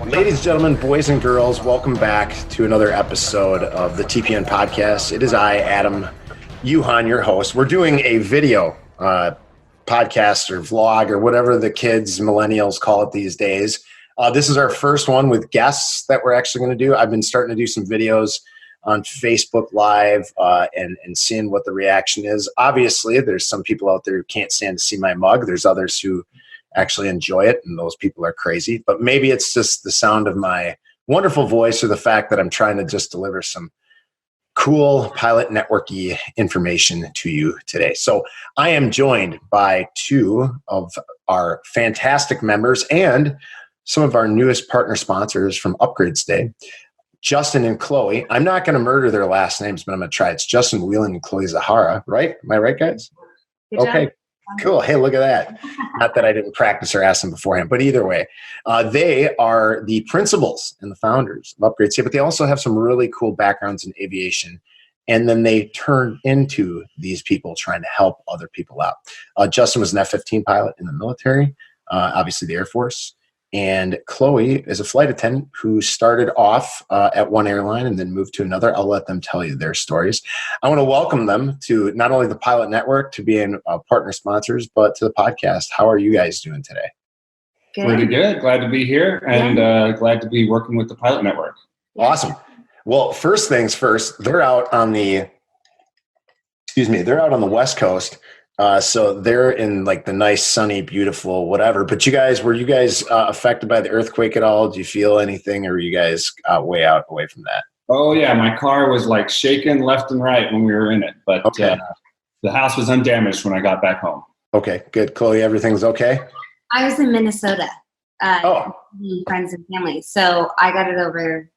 Ladies and gentlemen, boys and girls, welcome back to another episode of the TPN podcast. It is I, Adam Yuhan, your host. We're doing a video podcast or vlog or whatever the kids, millennials call it these days. This is our first one with guests that we're actually going to do. I've been starting to do some videos on Facebook Live and seeing what the reaction is. Obviously, there's some people out there who can't stand to see my mug. There's others who actually enjoy it, and those people are crazy. But maybe it's just the sound of my wonderful voice or the fact that I'm trying to just deliver some cool pilot networky information to you today. So I am joined by two of our fantastic members and some of our newest partner sponsors from UpgradeStay, Justin and Chloe. I'm not going to murder their last names, but I'm going to try. It's Justin Whelan and Chloe Zahara, right? Am I right, guys? Good okay. job. Cool. Hey, look at that. Not that I didn't practice or ask them beforehand, but either way, they are the principals and the founders of UpgradeStay, but they also have some really cool backgrounds in aviation. And then they turn into these people trying to help other people out. Justin was an F-15 pilot in the military, obviously the Air Force. And Chloe is a flight attendant who started off at one airline and then moved to another. I'll let them tell you their stories. I want to welcome them to not only the Pilot Network, to being partner sponsors, but to the podcast. How are you guys doing today? Good. Pretty good. Glad to be here and glad to be working with the Pilot Network. Awesome. Well, first things first, they're out on the West Coast. So they're in like the nice, sunny, beautiful, whatever. But were you guys affected by the earthquake at all? Do you feel anything, or are you guys away from that? Oh yeah, my car was like shaking left and right when we were in it, but the house was undamaged when I got back home. Okay, good. Chloe, everything's okay? I was in Minnesota, friends and family, so I got it over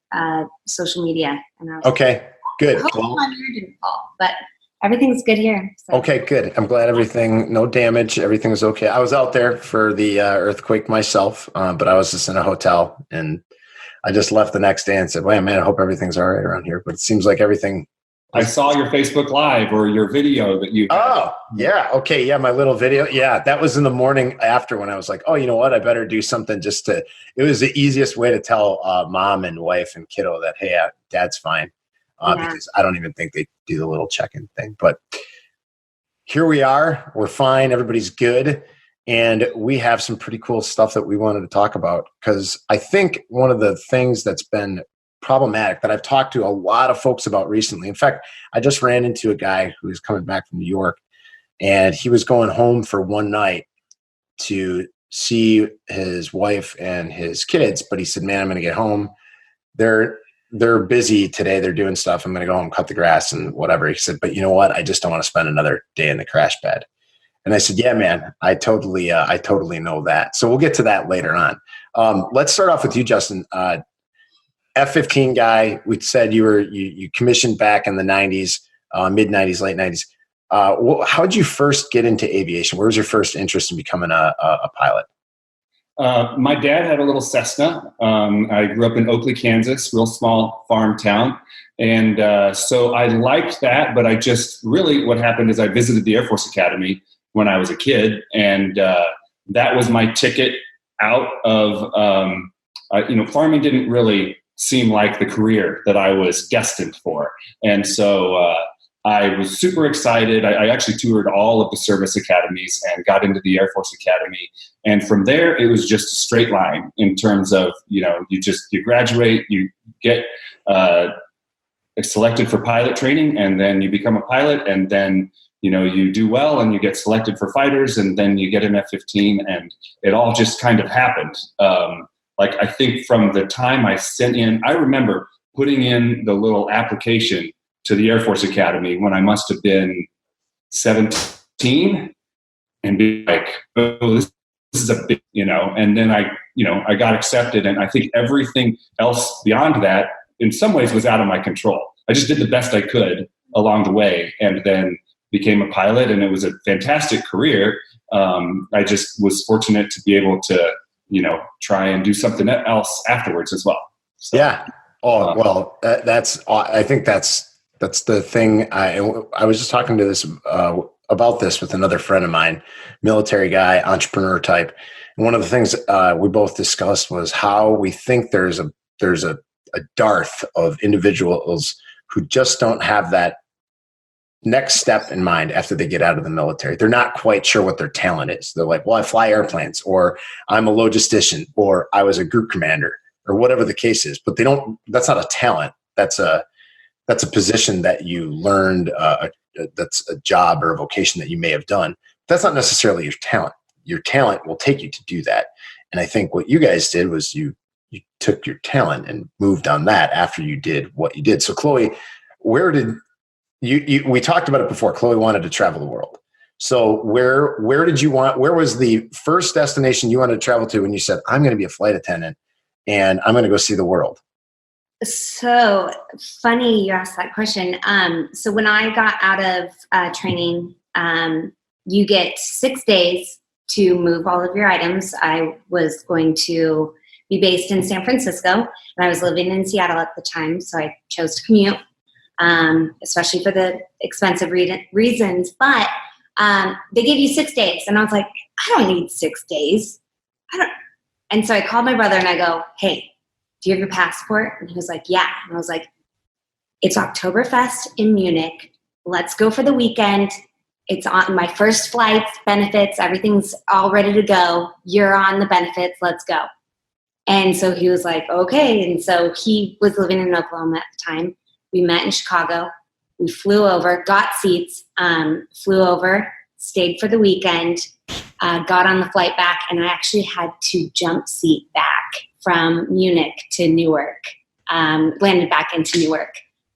social media. And I was okay, good. Hopefully my mirror didn't fall, but everything's good here. So. Okay, good. I'm glad no damage, everything was okay. I was out there for the earthquake myself, but I was just in a hotel, and I just left the next day and said, "Wait, man, I hope everything's all right around here." But it seems like everything. I saw your Facebook Live or your video that you had. Oh, yeah. Okay, yeah, my little video. Yeah, that was in the morning after when I was like, "Oh, you know what? I better do something just to." It was the easiest way to tell mom and wife and kiddo that, hey, Dad's fine. Because I don't even think they do the little check-in thing. But here we are. We're fine. Everybody's good. And we have some pretty cool stuff that we wanted to talk about, because I think one of the things that's been problematic that I've talked to a lot of folks about recently. In fact, I just ran into a guy who was coming back from New York, and he was going home for one night to see his wife and his kids. But he said, "Man, I'm going to get home. They're busy today. They're doing stuff. I'm going to go home, cut the grass and whatever." He said, "But you know what? I just don't want to spend another day in the crash bed." And I said, "Yeah, man, I totally know that." So we'll get to that later on. Let's start off with you, Justin. F-15 guy. We said you commissioned back in the 90s, mid 90s, late 90s. How did you first get into aviation? Where was your first interest in becoming a pilot? My dad had a little Cessna. I grew up in Oakley, Kansas, real small farm town. And so I liked that, but what happened is I visited the Air Force Academy when I was a kid. And that was my ticket out of, farming didn't really seem like the career that I was destined for. And so I was super excited. I actually toured all of the service academies and got into the Air Force Academy. And from there, it was just a straight line in terms of, you graduate, you get selected for pilot training, and then you become a pilot, and then, you do well and you get selected for fighters, and then you get an F-15, and it all just kind of happened. I think from the time I remember putting in the little application to the Air Force Academy when I must have been 17, and be like, "Oh, this is a big," and then I got accepted. And I think everything else beyond that in some ways was out of my control. I just did the best I could along the way, and then became a pilot, and it was a fantastic career. I just was fortunate to be able to, try and do something else afterwards as well. So, yeah. Oh, well, I think that's the thing. I was just talking to this, a about this with another friend of mine, military guy, entrepreneur type. And one of the things we both discussed was how we think there's a dearth of individuals who just don't have that next step in mind after they get out of the military. They're not quite sure what their talent is. They're like, well, I fly airplanes, or I'm a logistician, or I was a group commander, or whatever the case is. But that's not a talent. That's a position that you learned. That's a job or a vocation that you may have done. That's not necessarily your talent. Your talent will take you to do that. And I think what you guys did was you took your talent and moved on that after you did what you did. So Chloe, where did we talked about it before. Chloe wanted to travel the world. So where was the first destination you wanted to travel to when you said, I'm going to be a flight attendant and I'm going to go see the world? So funny you asked that question. So when I got out of training, you get 6 days to move all of your items. I was going to be based in San Francisco, and I was living in Seattle at the time, so I chose to commute, especially for the expensive reasons. But they give you 6 days, and I was like, I don't need 6 days. And so I called my brother and I go, hey, do you have your passport? And he was like, yeah. And I was like, it's Oktoberfest in Munich. Let's go for the weekend. It's on my first flights, benefits, everything's all ready to go. You're on the benefits. Let's go. And so he was like, okay. And so he was living in Oklahoma at the time. We met in Chicago. We flew over, got seats, flew over, stayed for the weekend, got on the flight back, and I actually had to jump seat back from Munich to Newark, landed back into Newark,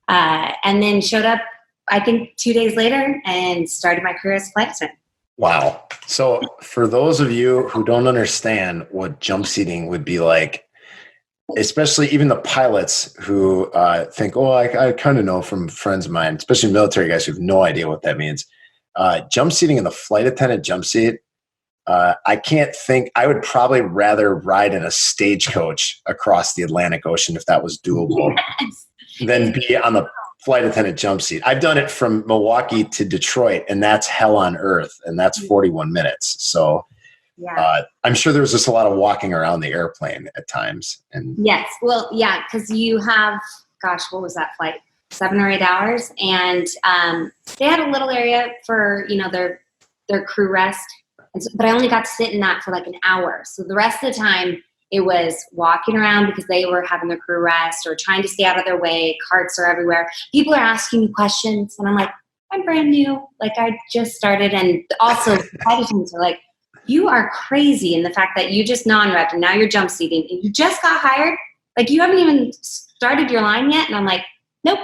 and then showed up, I think, 2 days later and started my career as a flight attendant. Wow. So for those of you who don't understand what jump seating would be like, especially even the pilots who think, oh, I kind of know from friends of mine, especially military guys who have no idea what that means. Jump seating in the flight attendant jump seat, I can't think. I would probably rather ride in a stagecoach across the Atlantic Ocean if that was doable than be on the flight attendant jump seat. I've done it from Milwaukee to Detroit, and that's hell on earth, and that's 41 minutes. So I'm sure there's just a lot of walking around the airplane at times. And yes, well, yeah, because you have, gosh, what was that flight? 7 or 8 hours, and they had a little area for their crew rest. But I only got to sit in that for like an hour. So the rest of the time, it was walking around because they were having their crew rest or trying to stay out of their way. Carts are everywhere. People are asking me questions. And I'm like, I'm brand new. Like, I just started. And also, flight attendants are like, you are crazy in the fact that you just non-repped and now you're jump seating and you just got hired. Like, you haven't even started your line yet. And I'm like, nope.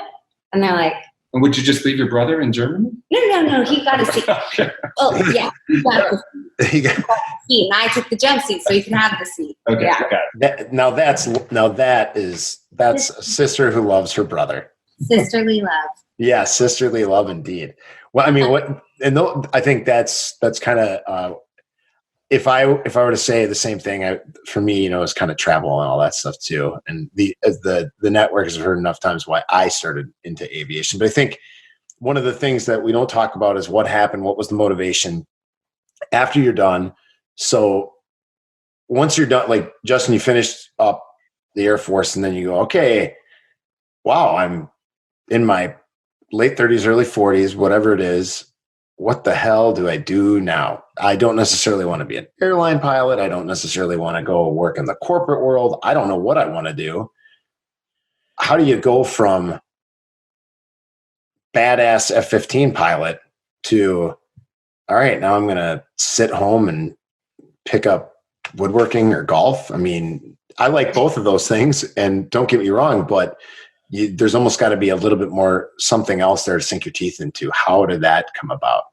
And they're like, and would you just leave your brother in Germany? No. He got a seat. Okay. Oh, yeah. He got the seat. And I took the jump seat, so you can have the seat. Okay. Yeah. That's a sister who loves her brother. Sisterly love. Yeah, sisterly love indeed. Well, I mean, I think that's kind of if I were to say the same thing, for me, it's kind of travel and all that stuff too. And the network has heard enough times why I started into aviation. But I think one of the things that we don't talk about is what happened. What was the motivation after you're done? So once you're done, like Justin, you finished up the Air Force, and then you go, okay, wow, I'm in my late 30s, early 40s, whatever it is. What the hell do I do now? I don't necessarily want to be an airline pilot. I don't necessarily want to go work in the corporate world. I don't know what I want to do. How do you go from badass F-15 pilot to, all right, now I'm going to sit home and pick up woodworking or golf? I mean, I like both of those things, and don't get me wrong, but there's almost got to be a little bit more something else there to sink your teeth into. How did that come about?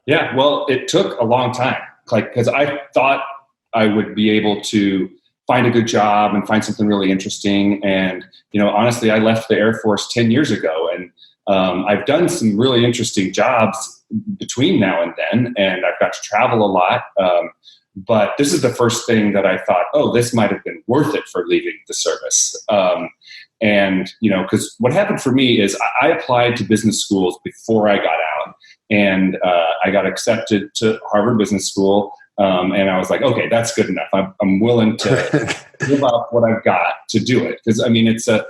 Yeah, well, it took a long time, because I thought I would be able to find a good job and find something really interesting. And, honestly, I left the Air Force 10 years ago, and I've done some really interesting jobs between now and then, and I've got to travel a lot. But this is the first thing that I thought, oh, this might have been worth it for leaving the service. And, because what happened for me is I applied to business schools before I got out. and I got accepted to Harvard Business School. And I was like, okay, that's good enough. I'm willing to give up what I've got to do it. Because I mean, it's a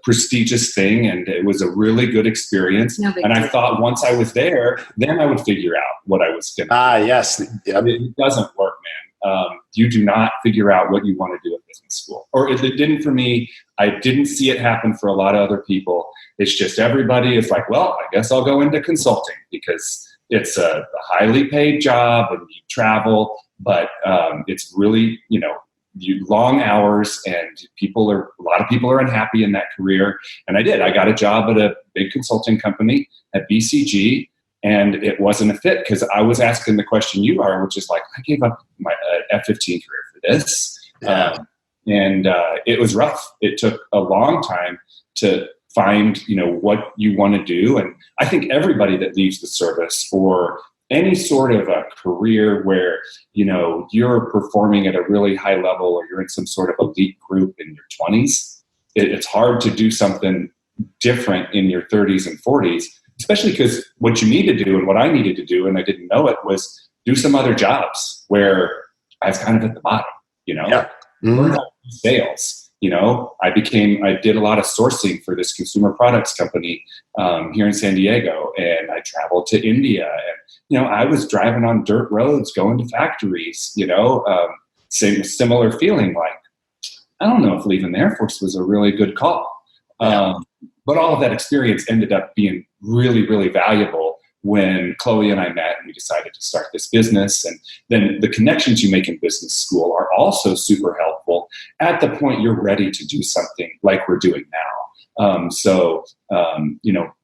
prestigious thing, and it was a really good experience. And I thought once I was there, then I would figure out what I was going to do. Yes. It doesn't work, man. You do not figure out what you want to do at business school. Or it didn't for me. I didn't see it happen for a lot of other people. It's just everybody is like, well, I guess I'll go into consulting because it's a highly paid job and you travel, but it's really, long hours, and a lot of people are unhappy in that career. And I got a job at a big consulting company at BCG, and it wasn't a fit because I was asking the question you are, which is like, I gave up my F-15 career for this. Yeah. And it was rough. It took a long time to find, what you want to do. And I think everybody that leaves the service for any sort of a career where, you're performing at a really high level or you're in some sort of elite group in your 20s, it's hard to do something different in your 30s and 40s, especially because what you need to do and what I needed to do, and I didn't know it, was do some other jobs where I was kind of at the bottom, Yeah. learn how to do sales. I did a lot of sourcing for this consumer products company here in San Diego, and I traveled to India, and I was driving on dirt roads, going to factories. Similar feeling like, I don't know if leaving the Air Force was a really good call, but all of that experience ended up being really, really valuable when Chloe and I met and we decided to start this business. And then the connections you make in business school are also super helpful at the point you're ready to do something like we're doing now.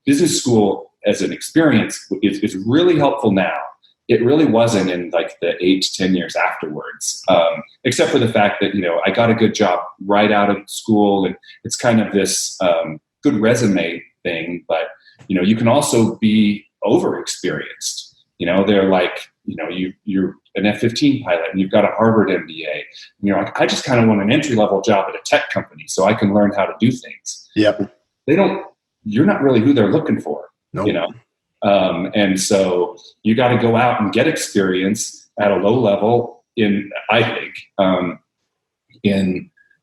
Business school as an experience is really helpful now. It really wasn't in like the 8 to 10 years afterwards, except for the fact that, I got a good job right out of school, and it's kind of this good resume thing, but, you can also be over-experienced. They're like, you're an F-15 pilot and you've got a Harvard MBA. And you're like, I just kind of want an entry-level job at a tech company so I can learn how to do things. Yep. You're not really who they're looking for, Nope. And so you got to go out and get experience at a low level in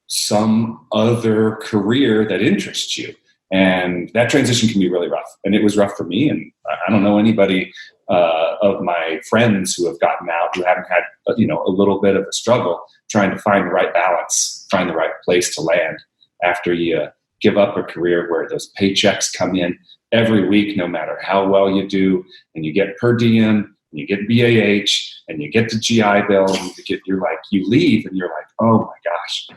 some other career that interests you. And that transition can be really rough. And it was rough for me. And I don't know anybody of my friends who have gotten out who haven't had, a little bit of a struggle trying to find the right balance, find the right place to land after you give up a career where those paychecks come in every week, no matter how well you do, and you get per diem, and you get BAH, and you get the GI Bill, and you leave, and you're like, oh my gosh,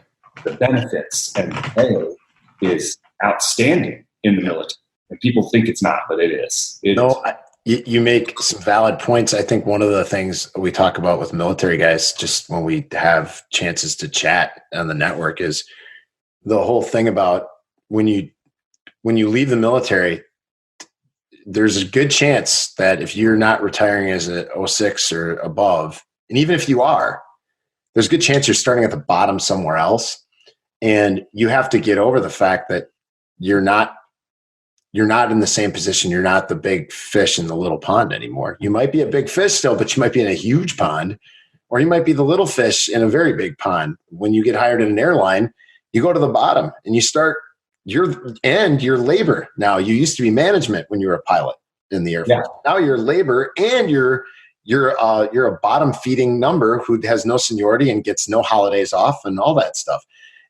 the benefits and the pay is outstanding in the military, and people think it's not, but it is. You make some valid points. I think one of the things we talk about with military guys, just when we have chances to chat on the network, is the whole thing about when you leave the military, there's a good chance that if you're not retiring as a 06 or above, and even if you are, there's a good chance you're starting at the bottom somewhere else. And you have to get over the fact that you're not in the same position. You're not the big fish in the little pond anymore. You might be a big fish still, but you might be in a huge pond, or you might be the little fish in a very big pond. When you get hired in an airline, you go to the bottom and you start your labor. Now, you used to be management when you were a pilot in the Air Force. Yeah. Now you're labor, and you're a bottom feeding number who has no seniority and gets no holidays off and all that stuff.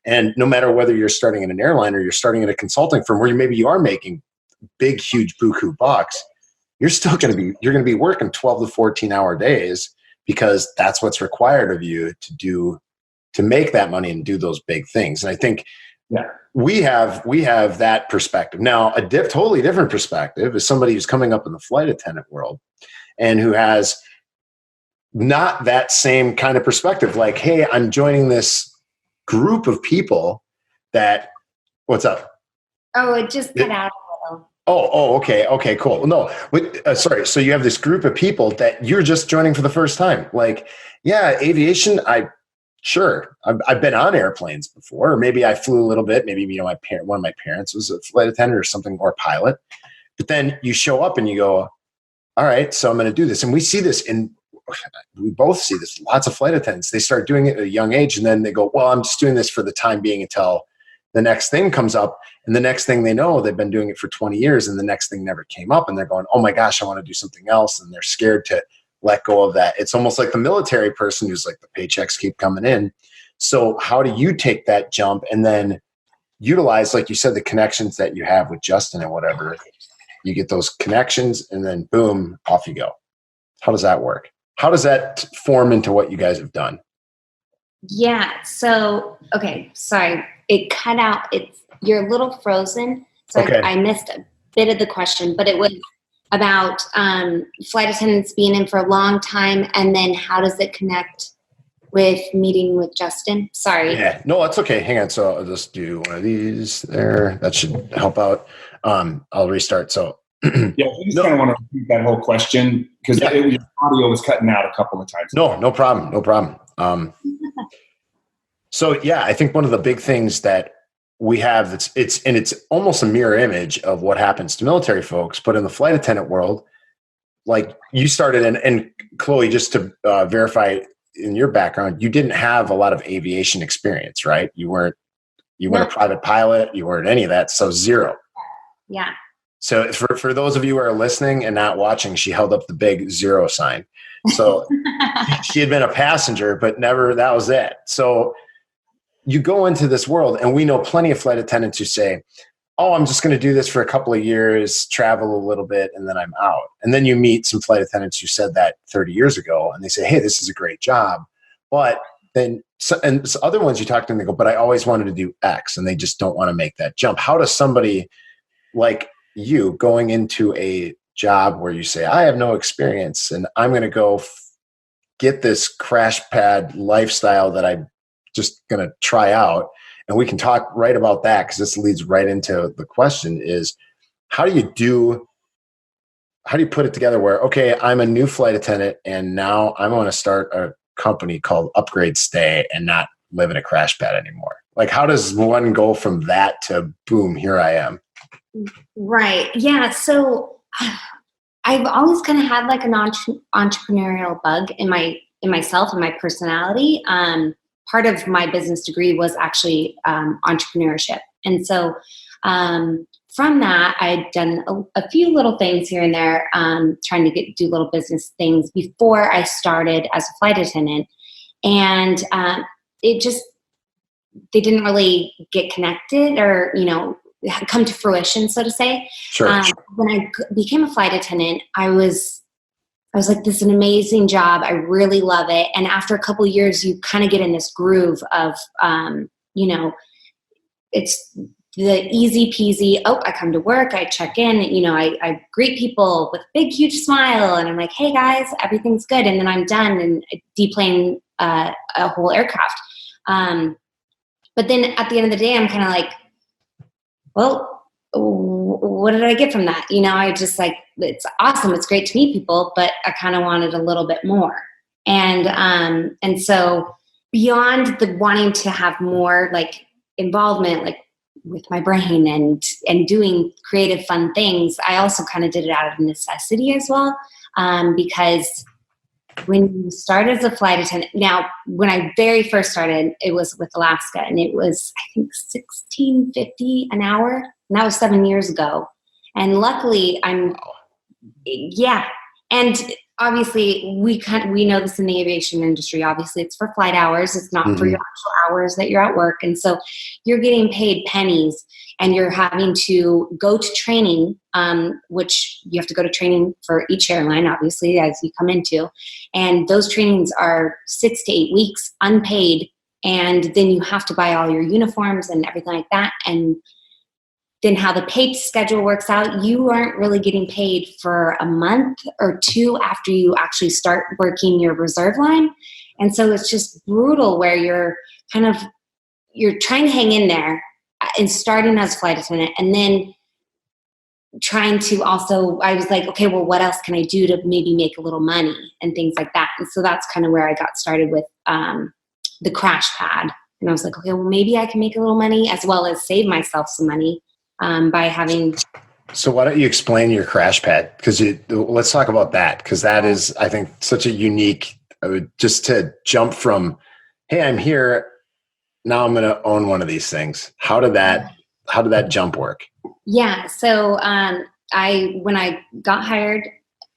And no matter whether you're starting in an airline or you're starting in a consulting firm where maybe you are making big, huge buku bucks, you're going to be working 12 to 14 hour days, because that's what's required of you to make that money and do those big things. And I think we have that perspective. Now, a totally different perspective is somebody who's coming up in the flight attendant world and who has not that same kind of perspective. Like, hey, I'm joining this group of people that, what's up? Oh, it just cut out a little. Oh, okay. Okay, cool. No, sorry. So you have this group of people that you're just joining for the first time. Like, yeah, aviation, I've been on airplanes before, or maybe I flew a little bit. Maybe, one of my parents was a flight attendant or something, or pilot. But then you show up and you go, all right, so I'm going to do this. And we see this we both see this. Lots of flight attendants, they start doing it at a young age. And then they go, well, I'm just doing this for the time being until the next thing comes up. And the next thing they know, they've been doing it for 20 years and the next thing never came up. And they're going, oh my gosh, I want to do something else. And they're scared to let go of that. It's almost like the military person who's like, the paychecks keep coming in. So how do you take that jump and then utilize, like you said, the connections that you have with Justin and whatever? You get those connections and then boom, off you go. How does that work? How does that form into what you guys have done? Yeah. So, okay. Sorry. It cut out. You're a little frozen. So okay. I missed a bit of the question, but it was about flight attendants being in for a long time. And then how does it connect with meeting with Justin? Sorry. Yeah. No, that's okay. Hang on. So I'll just do one of these there. That should help out. I'll restart. So yeah, I just kind of want to repeat that whole question because your audio was cutting out a couple of times. No problem. No problem. So yeah, I think one of the big things that we have it's almost a mirror image of what happens to military folks, but in the flight attendant world, like you started and Chloe, just to verify in your background, you didn't have a lot of aviation experience, right? You weren't a private pilot, you weren't any of that. So zero. Yeah. So for those of you who are listening and not watching, she held up the big 0 sign. So she had been a passenger, but never, that was it. So you go into this world and we know plenty of flight attendants who say, oh, I'm just going to do this for a couple of years, travel a little bit, and then I'm out. And then you meet some flight attendants who said that 30 years ago and they say, hey, this is a great job. But then, and other ones you talk to them, they go, but I always wanted to do X, and they just don't want to make that jump. How does somebody like you going into a job where you say, I have no experience and I'm going to go get this crash pad lifestyle that I'm just going to try out. And we can talk right about that because this leads right into the question is, how do you put it together where, okay, I'm a new flight attendant and now I'm going to start a company called UpgradeStay and not live in a crash pad anymore? Like, how does one go from that to boom, here I am? Right. Yeah. So I've always kind of had like an entrepreneurial bug in myself and my personality. Part of my business degree was actually entrepreneurship. And so from that, I'd done a few little things here and there, trying to do little business things before I started as a flight attendant. And they didn't really get connected or, come to fruition, so to say. Sure. When I became a flight attendant, I was like, this is an amazing job. I really love it. And after a couple of years, you kind of get in this groove of, it's the easy peasy. Oh, I come to work, I check in, I greet people with a big, huge smile. And I'm like, hey guys, everything's good. And then I'm done and deplane a whole aircraft. But then at the end of the day, I'm kind of like, well, what did I get from that? I just like, it's awesome. It's great to meet people, but I kind of wanted a little bit more. And so beyond the wanting to have more like involvement, like with my brain and doing creative, fun things, I also kind of did it out of necessity as well. Because when you start as a flight attendant, now when I very first started, it was with Alaska and it was, I think, $16.50 an hour. And that was 7 years ago. And luckily and obviously we know this in the aviation industry. Obviously it's for flight hours. It's not for your actual hours that you're at work. And so you're getting paid pennies and you're having to go to training, which you have to go to training for each airline, obviously, as you come into. And those trainings are 6 to 8 weeks unpaid. And then you have to buy all your uniforms and everything like that. And then how the pay schedule works out, you aren't really getting paid for a month or two after you actually start working your reserve line. And so it's just brutal where you're trying to hang in there and starting as a flight attendant and then trying to also, I was like, okay, well, what else can I do to maybe make a little money and things like that. And so that's kind of where I got started with the crash pad. And I was like, okay, well, maybe I can make a little money as well as save myself some money by having So why don't you explain your crash pad? Because let's talk about that, because that is, I think, such a unique. Just to jump from, hey, I'm here now, I'm going to own one of these things. How did that jump work? Yeah. So when I got hired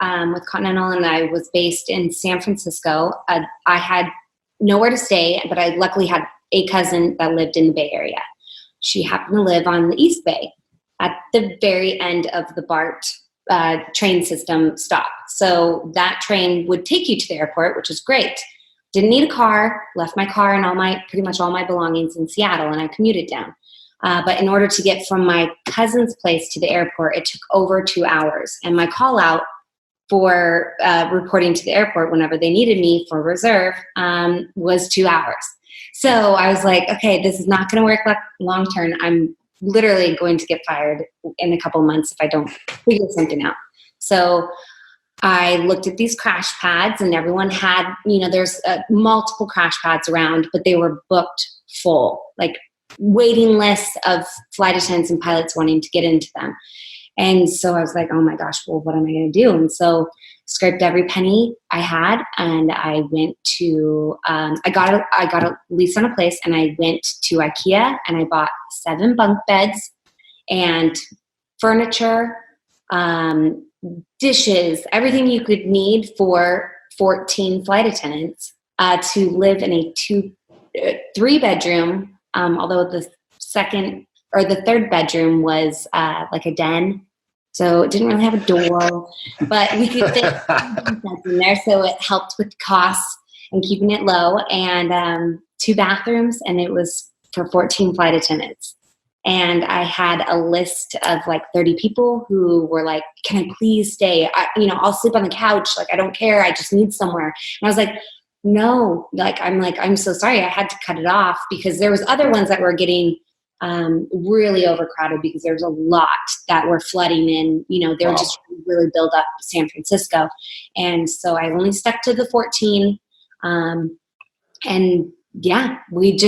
with Continental and I was based in San Francisco, I had nowhere to stay, but I luckily had a cousin that lived in the Bay Area. She happened to live on the East Bay at the very end of the BART train system stop. So that train would take you to the airport, which is great. Didn't need a car, left my car and pretty much all my belongings in Seattle, and I commuted down. But in order to get from my cousin's place to the airport, it took over 2 hours. And my call out for reporting to the airport whenever they needed me for reserve was 2 hours. So I was like, okay, this is not going to work long term. I'm literally going to get fired in a couple months if I don't figure something out. So I looked at these crash pads, and everyone had, there's multiple crash pads around, but they were booked full, like waiting lists of flight attendants and pilots wanting to get into them. And so I was like, oh my gosh, well, what am I going to do? And so scraped every penny I had, and I went to, I got a lease on a place, and I went to IKEA, and I bought 7 bunk beds and furniture, dishes, everything you could need for 14 flight attendants to live in a 3-bedroom, although the third bedroom was like a den. So it didn't really have a door, but we could fit in there. So it helped with costs and keeping it low, and 2 bathrooms, and it was for 14 flight attendants. And I had a list of like 30 people who were like, can I please stay? I'll sleep on the couch. Like, I don't care. I just need somewhere. And I was like, no, I'm so sorry. I had to cut it off because there was other ones that were getting really overcrowded because there was a lot that were flooding in, they were just trying to really build up San Francisco. And so I only stuck to the 14. And yeah, we'd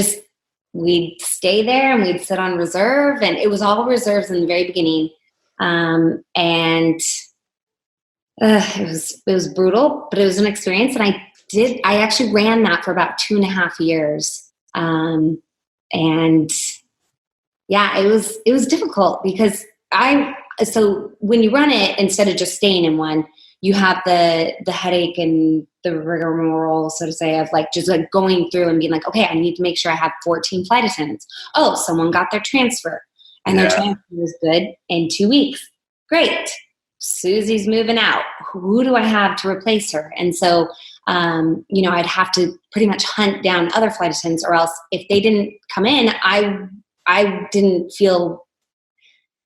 stay there and we'd sit on reserve, and it was all reserves in the very beginning. And it was brutal, but it was an experience. And I actually ran that for about 2.5 years. And yeah, it was difficult because so when you run it, instead of just staying in one, you have the headache and the rigmarole, so to say, of like just like going through and being like, okay, I need to make sure I have 14 flight attendants. Oh, someone got their transfer, and their transfer was good in 2 weeks. Great. Susie's moving out. Who do I have to replace her? And so, I'd have to pretty much hunt down other flight attendants, or else if they didn't come in, I didn't feel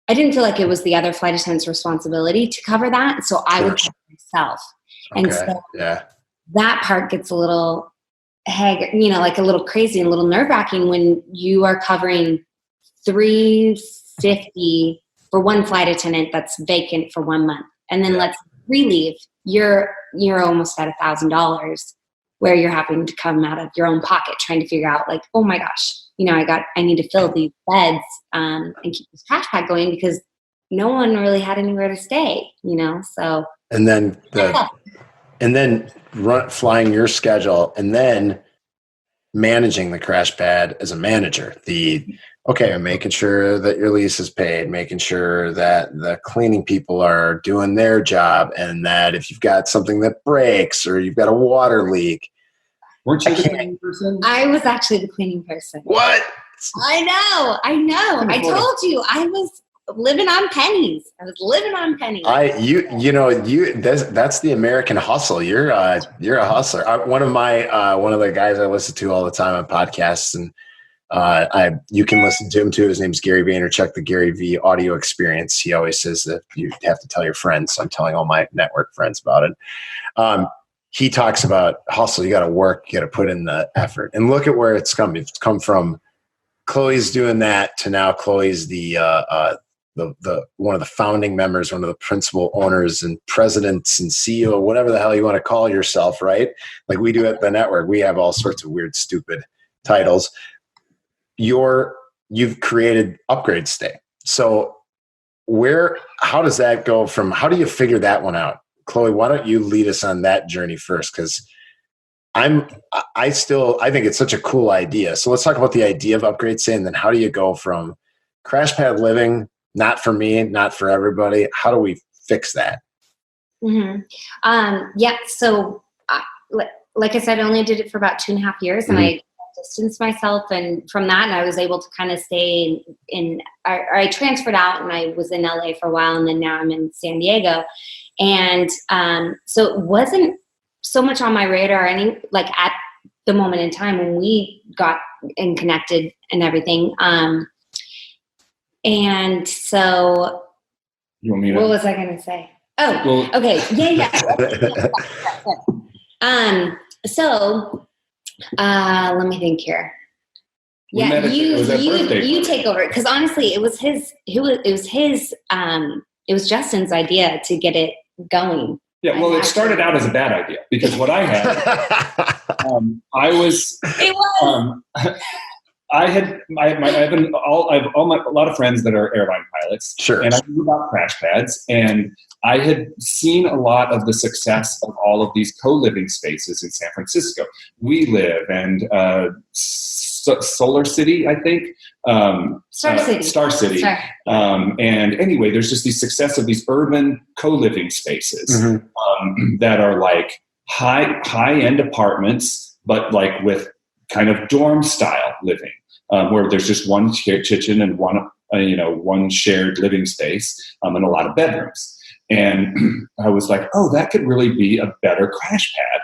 like it was the other flight attendant's responsibility to cover that. So I would cover myself. Okay. And so that part gets a little like a little crazy and a little nerve-wracking when you are covering $350 for one flight attendant that's vacant for 1 month. And then let's relieve, you're almost at $1,000 where you're having to come out of your own pocket trying to figure out like, oh my gosh, I need to fill these beds and keep this crash pad going because no one really had anywhere to stay, so. And then flying your schedule, and then managing the crash pad as a manager. I'm making sure that your lease is paid, making sure that the cleaning people are doing their job, and that if you've got something that breaks or you've got a water leak. Weren't you the cleaning person? I was actually the cleaning person. What? I know. I told you I was living on pennies. That's the American hustle. You're a hustler. One of the guys I listen to all the time on podcasts, and you can listen to him too. His name's Gary Vaynerchuk, the Gary V audio experience. He always says that you have to tell your friends. So I'm telling all my network friends about it. He talks about hustle. You got to work. You got to put in the effort. And look at where it's come. It's come from Chloe's doing that to now Chloe's the one of the founding members, one of the principal owners and presidents and CEO, whatever the hell you want to call yourself, right? Like we do at the network. We have all sorts of weird, stupid titles. You've created UpgradeStay. So how does that go from, how do you figure that one out? Chloe, why don't you lead us on that journey first? Because I think it's such a cool idea. So let's talk about the idea of UpgradeStay, and then how do you go from crash pad living, not for me, not for everybody? How do we fix that? Mm-hmm. Yeah. So, like I said, I only did it for about 2.5 years, and I distanced myself and from that, and I was able to kind of stay I transferred out, and I was in LA for a while, and then now I'm in San Diego. And so it wasn't so much on my radar at the moment in time when we got and connected and everything. And so what was I going to say? Oh, well, okay. Yeah. So let me think here. Yeah, you take over, because honestly, it was Justin's idea to get it going. Yeah, well, it started out as a bad idea, because what I had, I have a lot of friends that are airline pilots. Sure. And I knew about crash pads, and I had seen a lot of the success of all of these co-living spaces in San Francisco. We Live and Solar City, I think. Star City. Sure. And anyway, there's just the success of these urban co-living spaces that are like high-end apartments, but like with kind of dorm style living, where there's just one kitchen and one shared living space, and a lot of bedrooms. And I was like, oh, that could really be a better crash pad.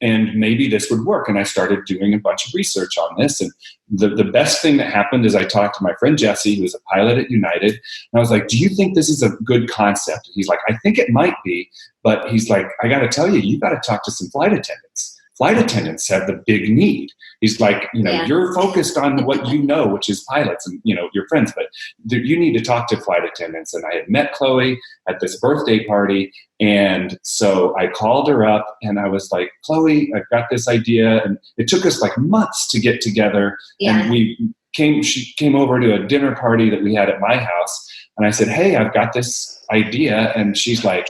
And maybe this would work. And I started doing a bunch of research on this. And the best thing that happened is I talked to my friend Jesse, who was a pilot at United. And I was like, do you think this is a good concept? And he's like, I think it might be. But he's like, I got to tell you, you got to talk to some flight attendants. Flight attendants have the big need. He's like, you're focused on what you know, which is pilots and, your friends, but you need to talk to flight attendants. And I had met Chloe at this birthday party. And so I called her up and I was like, Chloe, I've got this idea. And it took us like months to get together. Yeah. And she came over to a dinner party that we had at my house. And I said, hey, I've got this idea. And she's like,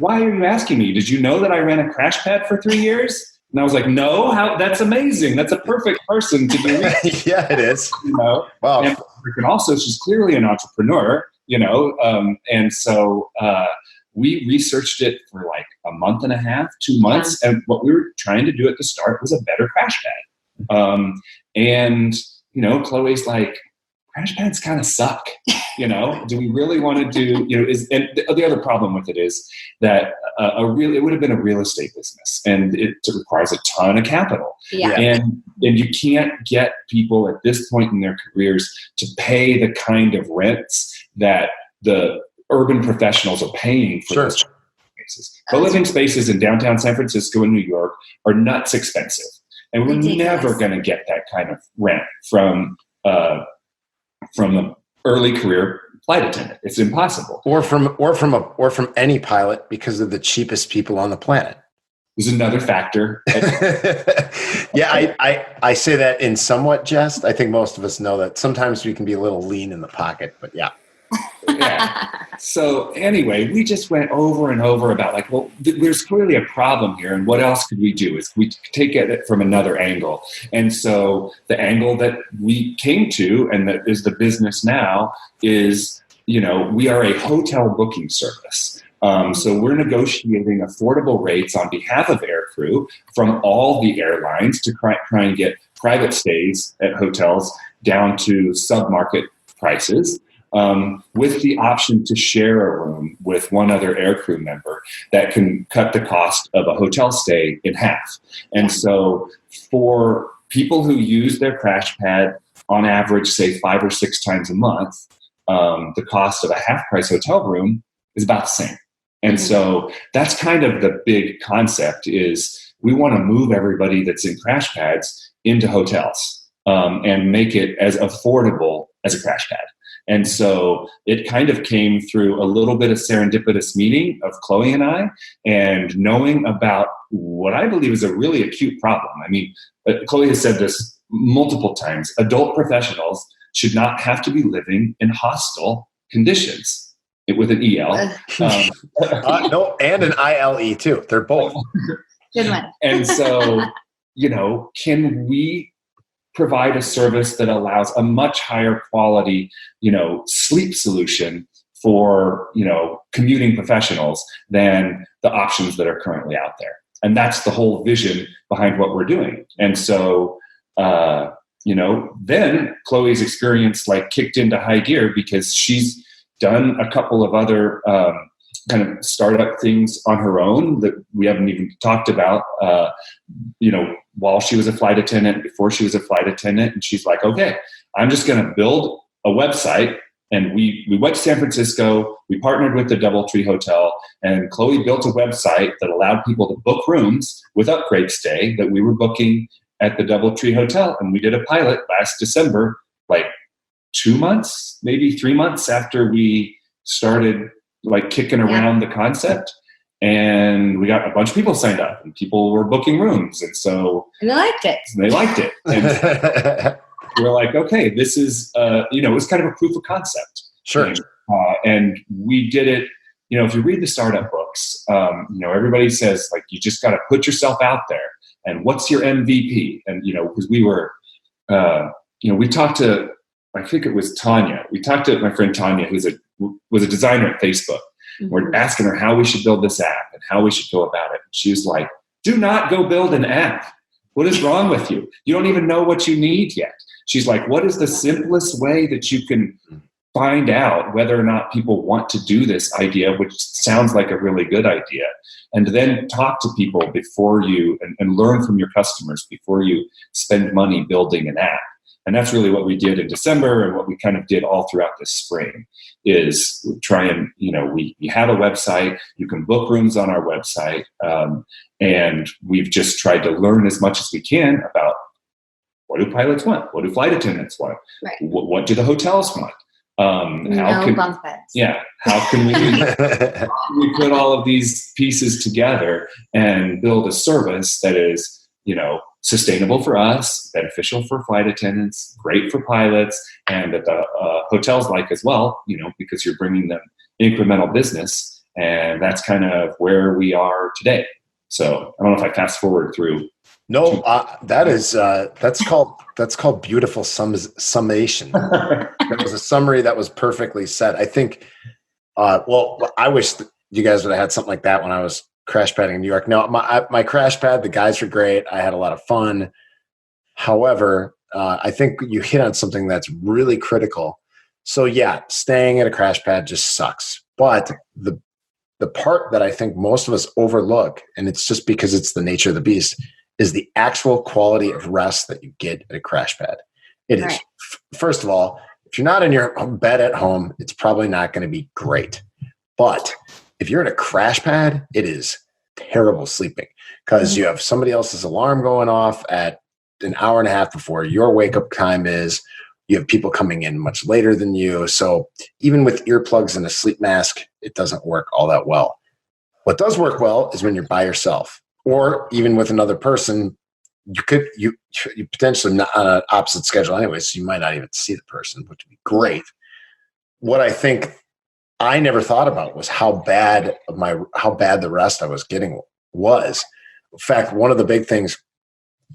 why are you asking me? Did you know that I ran a crash pad for 3 years? And I was like, no, that's amazing. That's a perfect person to do it. Yeah, it is. Wow. And also, she's clearly an entrepreneur, and so we researched it for like a month and a half, 2 months. And what we were trying to do at the start was a better crash pad. And Chloe's like, crash pads kind of suck. Do we really want to do, and the other problem with it is that it would have been a real estate business, and it requires a ton of capital. Yeah. And you can't get people at this point in their careers to pay the kind of rents that the urban professionals are paying for those spaces. Co-living spaces in downtown San Francisco and New York are nuts expensive. And we're never going to get that kind of rent from an early career flight attendant. It's impossible. Or from any pilot, because they're the cheapest people on the planet. There's another factor. Yeah, I say that in somewhat jest. I think most of us know that sometimes we can be a little lean in the pocket, but yeah. Yeah. So anyway, we just went over and over about like, well, there's clearly a problem here, and what else could we do? Is we take it from another angle. And so the angle that we came to, and that is the business now, is, we are a hotel booking service. So we're negotiating affordable rates on behalf of aircrew from all the airlines to try and get private stays at hotels down to sub-market prices. With the option to share a room with one other aircrew member that can cut the cost of a hotel stay in half. And so for people who use their crash pad on average, say 5 or 6 times a month, the cost of a half-price hotel room is about the same. And so that's kind of the big concept, is we want to move everybody that's in crash pads into hotels and make it as affordable as a crash pad. And so it kind of came through a little bit of serendipitous meeting of Chloe and I, and knowing about what I believe is a really acute problem. I mean, Chloe has said this multiple times. Adult professionals should not have to be living in hostel conditions with an EL. No, and an ILE too. They're both. Good one. And so, can we provide a service that allows a much higher quality, sleep solution for, commuting professionals than the options that are currently out there? And that's the whole vision behind what we're doing. And so, then Chloe's experience kicked into high gear because she's done a couple of other kind of startup things on her own that we haven't even talked about, while she was a flight attendant, before she was a flight attendant. And she's like, okay, I'm just going to build a website. And we went to San Francisco, we partnered with the DoubleTree Hotel, and Chloe built a website that allowed people to book rooms with UpgradeStay that we were booking at the DoubleTree Hotel. And we did a pilot last December, 2 months, maybe 3 months after we started kicking around the concept. And we got a bunch of people signed up, and people were booking rooms. And so they liked it. And we're like, okay, this is, it was kind of a proof of concept. Sure. And we did it, if you read the startup books, everybody says, you just got to put yourself out there. And what's your MVP? And, because we were, we talked to, I think it was Tanya. We talked to my friend Tanya, who was a designer at Facebook. Mm-hmm. We're asking her how we should build this app and how we should go about it. And she was like, do not go build an app. What is wrong with you? You don't even know what you need yet. She's like, what is the simplest way that you can find out whether or not people want to do this idea, which sounds like a really good idea, and then talk to people before you and learn from your customers before you spend money building an app. And that's really what we did in December, and what we kind of did all throughout this spring is try and, we have a website, you can book rooms on our website, and we've just tried to learn as much as we can about what do pilots want? What do flight attendants want? Right. What do the hotels want? Bunk beds. Yeah. How can we put all of these pieces together and build a service that is, sustainable for us, beneficial for flight attendants, great for pilots, and that the hotels like as well, because you're bringing them incremental business. And that's kind of where we are today. So I don't know if I fast forward through. No, that's called beautiful summation. That was a summary that was perfectly said. I think, I wish you guys would have had something like that when I was crash padding in New York. No, my crash pad, the guys were great. I had a lot of fun. However, I think you hit on something that's really critical. So yeah, staying at a crash pad just sucks. But the part that I think most of us overlook, and it's just because it's the nature of the beast, is the actual quality of rest that you get at a crash pad. It is, first of all, if you're not in your bed at home, it's probably not going to be great. But if you're in a crash pad, it is terrible sleeping because you have somebody else's alarm going off at an hour and a half before your wake up time is. You have people coming in much later than you. So even with earplugs and a sleep mask, it doesn't work all that well. What does work well is when you're by yourself, or even with another person. You potentially not on an opposite schedule anyway, so you might not even see the person, which would be great. What I think I never thought about was how bad the rest I was getting was. In fact, one of the big things,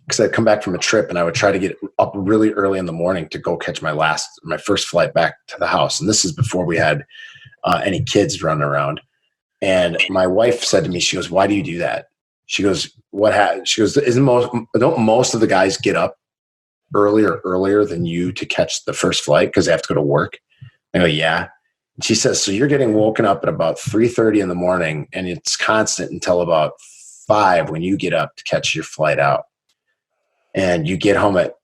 because I'd come back from a trip and I would try to get up really early in the morning to go catch my first flight back to the house. And this is before we had any kids running around. And my wife said to me, she goes, "Why do you do that?" She goes, She goes, don't most of the guys get up earlier than you to catch the first flight because they have to go to work? I go, yeah. And she says, so you're getting woken up at about 3:30 in the morning, and it's constant until about 5 when you get up to catch your flight out. And you get home at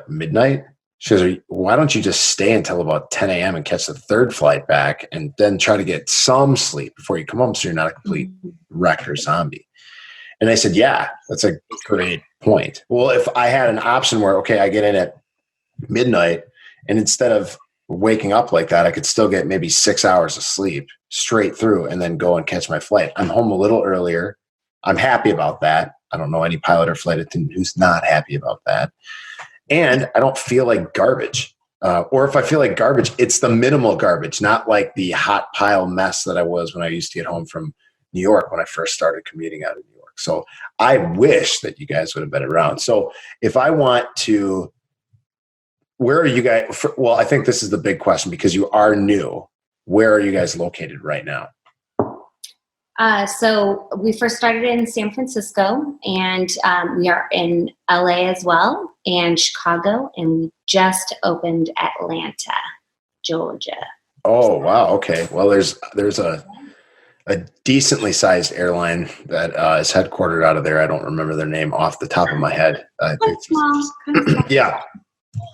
midnight? She goes, why don't you just stay until about 10 a.m. and catch the third flight back and then try to get some sleep before you come home so you're not a complete wreck or zombie? And I said, yeah, that's a great point. Well, if I had an option where, okay, I get in at midnight, and instead of waking up like that, I could still get maybe 6 hours of sleep straight through and then go and catch my flight. I'm home a little earlier. I'm happy about that. I don't know any pilot or flight attendant who's not happy about that. And I don't feel like garbage. Or if I feel like garbage, it's the minimal garbage, not like the hot pile mess that I was when I used to get home from New York when I first started commuting out of New York. So I wish that you guys would have been around. So if I want to, where are you guys? Well, I think this is the big question because you are new. Where are you guys located right now? So we first started in San Francisco, and we are in LA as well, and Chicago, and we just opened Atlanta, Georgia. Oh, wow. Okay. Well, there's a decently sized airline that is headquartered out of there. I don't remember their name off the top of my head. I think yeah.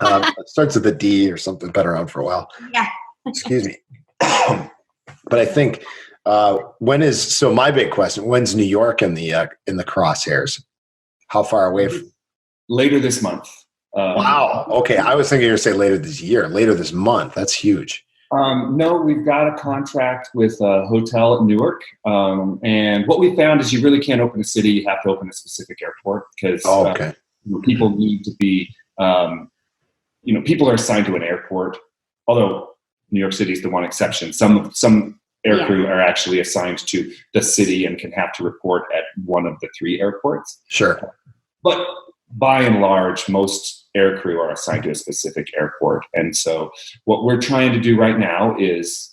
It starts with a D or something. Been around for a while. Yeah. Excuse me. But I think so my big question, when's New York in the crosshairs? How far away later this month. Wow. Okay. I was thinking you were going to say later this year, later this month. That's huge. No, we've got a contract with a hotel at Newark. And what we found is you really can't open a city. You have to open a specific airport because people need to be, people are assigned to an airport, although New York City is the one exception. Some aircrew are actually assigned to the city and can have to report at one of the 3 airports. Sure. But by and large, most aircrew are assigned to a specific airport. And so what we're trying to do right now is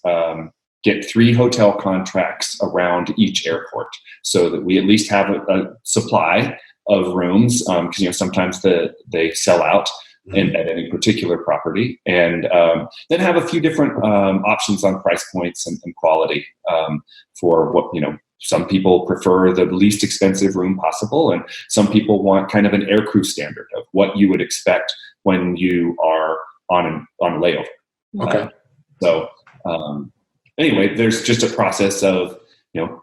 get 3 hotel contracts around each airport so that we at least have a supply of rooms because sometimes they sell out at any particular property, and then have a few different options on price points and quality for what, some people prefer the least expensive room possible, and some people want kind of an aircrew standard of what you would expect when you are on a layover. Okay. Anyway, there's just a process of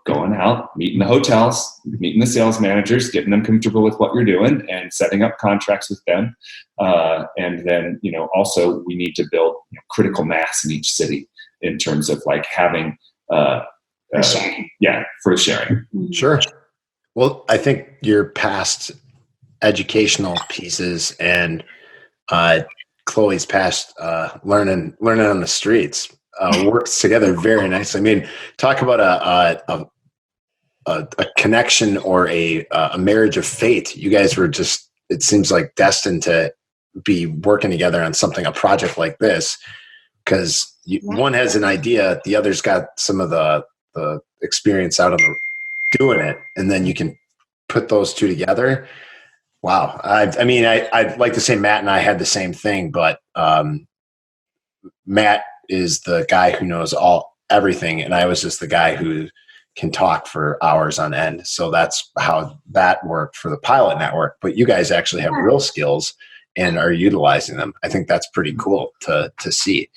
going out, meeting the hotels, meeting the sales managers, getting them comfortable with what you're doing, and setting up contracts with them. And then, also we need to build critical mass in each city in terms of like having, for sharing. Yeah, for sharing. Sure. Well, I think your past educational pieces and Chloe's past learning on the streets works together very nicely. I mean, talk about a connection or a marriage of fate. You guys were just, it seems like destined to be working together on a project like this, because one has an idea, the other's got some of the experience out of doing it, and then you can put those two together. Wow. I'd like to say Matt and I had the same thing, but Matt is the guy who knows everything, and I was just the guy who can talk for hours on end. So that's how that worked for the pilot network. But you guys actually have real skills and are utilizing them. I think that's pretty cool to see.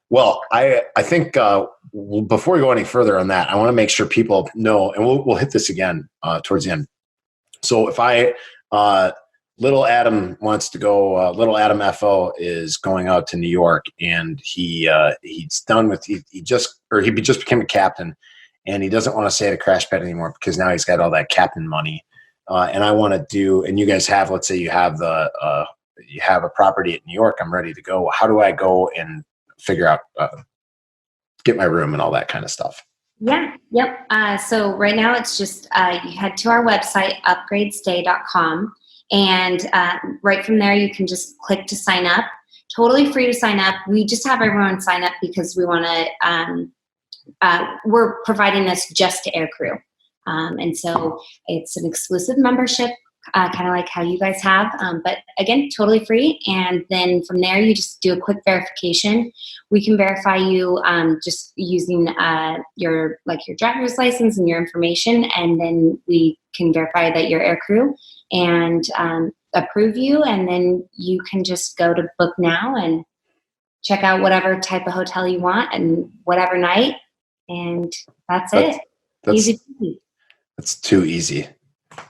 Well, I think before we go any further on that, I want to make sure people know, and we'll hit this again towards the end. So if little Adam wants to go, little Adam FO is going out to New York, and he's done with, he just became a captain, and he doesn't want to stay at a crash pad anymore because now he's got all that captain money. And I want to do, and you guys have, let's say you have you have a property at New York, I'm ready to go. How do I go and figure out, get my room and all that kind of stuff? Yeah. Yep. So right now it's just, you head to our website, UpgradeStay.com. And right from there, you can just click to sign up. Totally free to sign up. We just have everyone sign up because we want to, we're providing this just to aircrew. And so it's an exclusive membership, kind of like how you guys have. But again, totally free. And then from there, you just do a quick verification. We can verify you just using your driver's license and your information. And then we can verify that you're aircrew and approve you, and then you can just go to book now and check out whatever type of hotel you want and whatever night, and that's it. Easy peasy. That's too easy.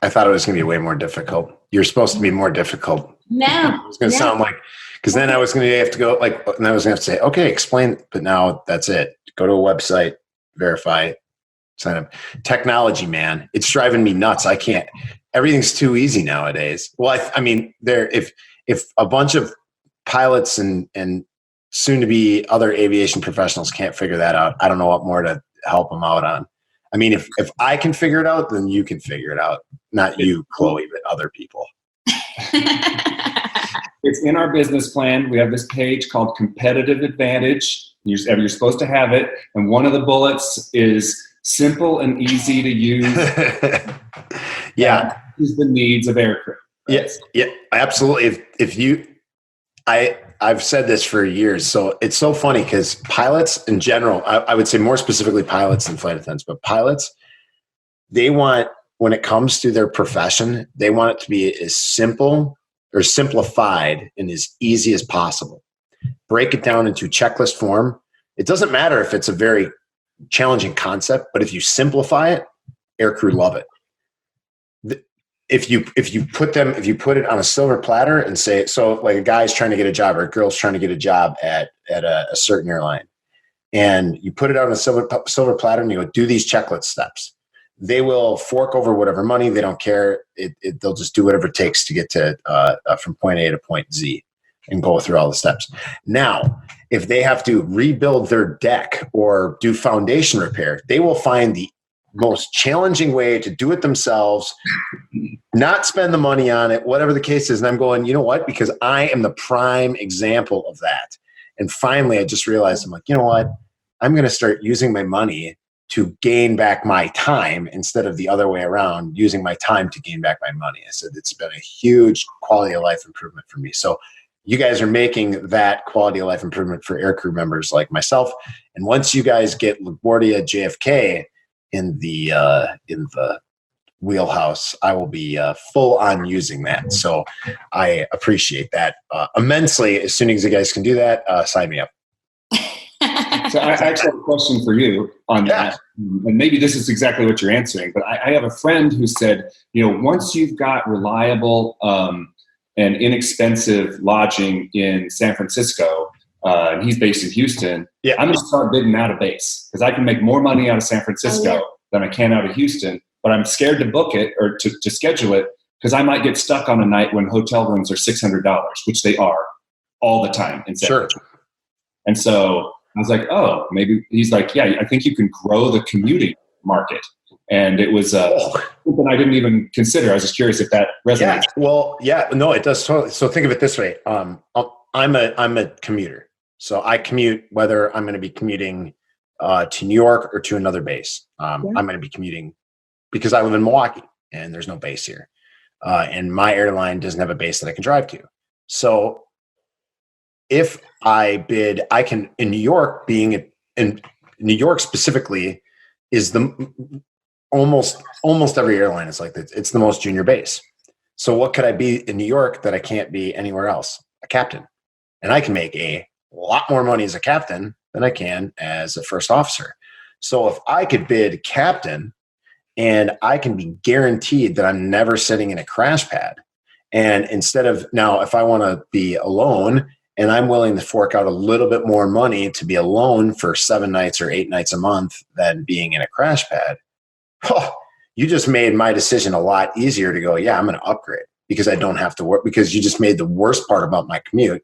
I thought it was going to be way more difficult. You're supposed to be more difficult. No, it was going to sound like, because then I was going to have to go and I was going to have to say, okay, explain. But now that's it. Go to a website, verify, sign up. Technology, man, it's driving me nuts. I can't. Everything's too easy nowadays. Well, I mean, if a bunch of pilots and soon to be other aviation professionals can't figure that out. I don't know what more to help them out on. I mean, if I can figure it out, then you can figure it out. Not you, Chloe, but other people. It's in our business plan. We have this page called Competitive Advantage. You're supposed to have it. And one of the bullets is simple and easy to use. Yeah. Is the needs of aircrew. Yes. Yeah, absolutely. I've said this for years. So it's so funny because pilots in general, I would say more specifically pilots than flight attendants, but pilots, they want, when it comes to their profession, they want it to be as simple or simplified and as easy as possible. Break it down into checklist form. It doesn't matter if it's a very challenging concept, but if you simplify it, aircrew love it. If you put it on a silver platter and say, so like a guy's trying to get a job or a girl's trying to get a job at a certain airline, and you put it on a silver platter and you go, do these checklist steps. They will fork over whatever money. They don't care. They'll just do whatever it takes to get to from point A to point Z and go through all the steps. Now, if they have to rebuild their deck or do foundation repair, they will find the most challenging way to do it themselves, not spend the money on it, whatever the case is. And I'm going, you know what? Because I am the prime example of that. And finally, I just realized, I'm like, you know what? I'm going to start using my money to gain back my time instead of the other way around, using my time to gain back my money. I said, it's been a huge quality of life improvement for me. So you guys are making that quality of life improvement for aircrew members like myself. And once you guys get LaGuardia JFK in the wheelhouse, I will be full on using that. So I appreciate that immensely. As soon as you guys can do that, sign me up. So I actually have a question for you on that. And maybe this is exactly what you're answering, but I have a friend who said, once you've got reliable and inexpensive lodging in San Francisco, and he's based in Houston, I'm going to start bidding out of base because I can make more money out of San Francisco than I can out of Houston, but I'm scared to book it or to schedule it because I might get stuck on a night when hotel rooms are $600, which they are all the time in San Francisco. And so I was like, oh, maybe he's like, yeah, I think you can grow the commuting market. And it was something I didn't even consider. I was just curious if that resonates. No, it does totally. So think of it this way. I'm a commuter. So I commute whether I'm going to be commuting to New York or to another base. I'm going to be commuting because I live in Milwaukee and there's no base here. And my airline doesn't have a base that I can drive to. So if I bid, I can, in New York, being in New York specifically, is almost every airline is like that. It's the most junior base. So what could I be in New York that I can't be anywhere else? A captain. And I can make a lot more money as a captain than I can as a first officer. So if I could bid captain and I can be guaranteed that I'm never sitting in a crash pad. And instead of now, if I want to be alone and I'm willing to fork out a little bit more money to be alone for 7 nights or 8 nights a month than being in a crash pad, you just made my decision a lot easier to go, I'm going to upgrade because I don't have to work, because you just made the worst part about my commute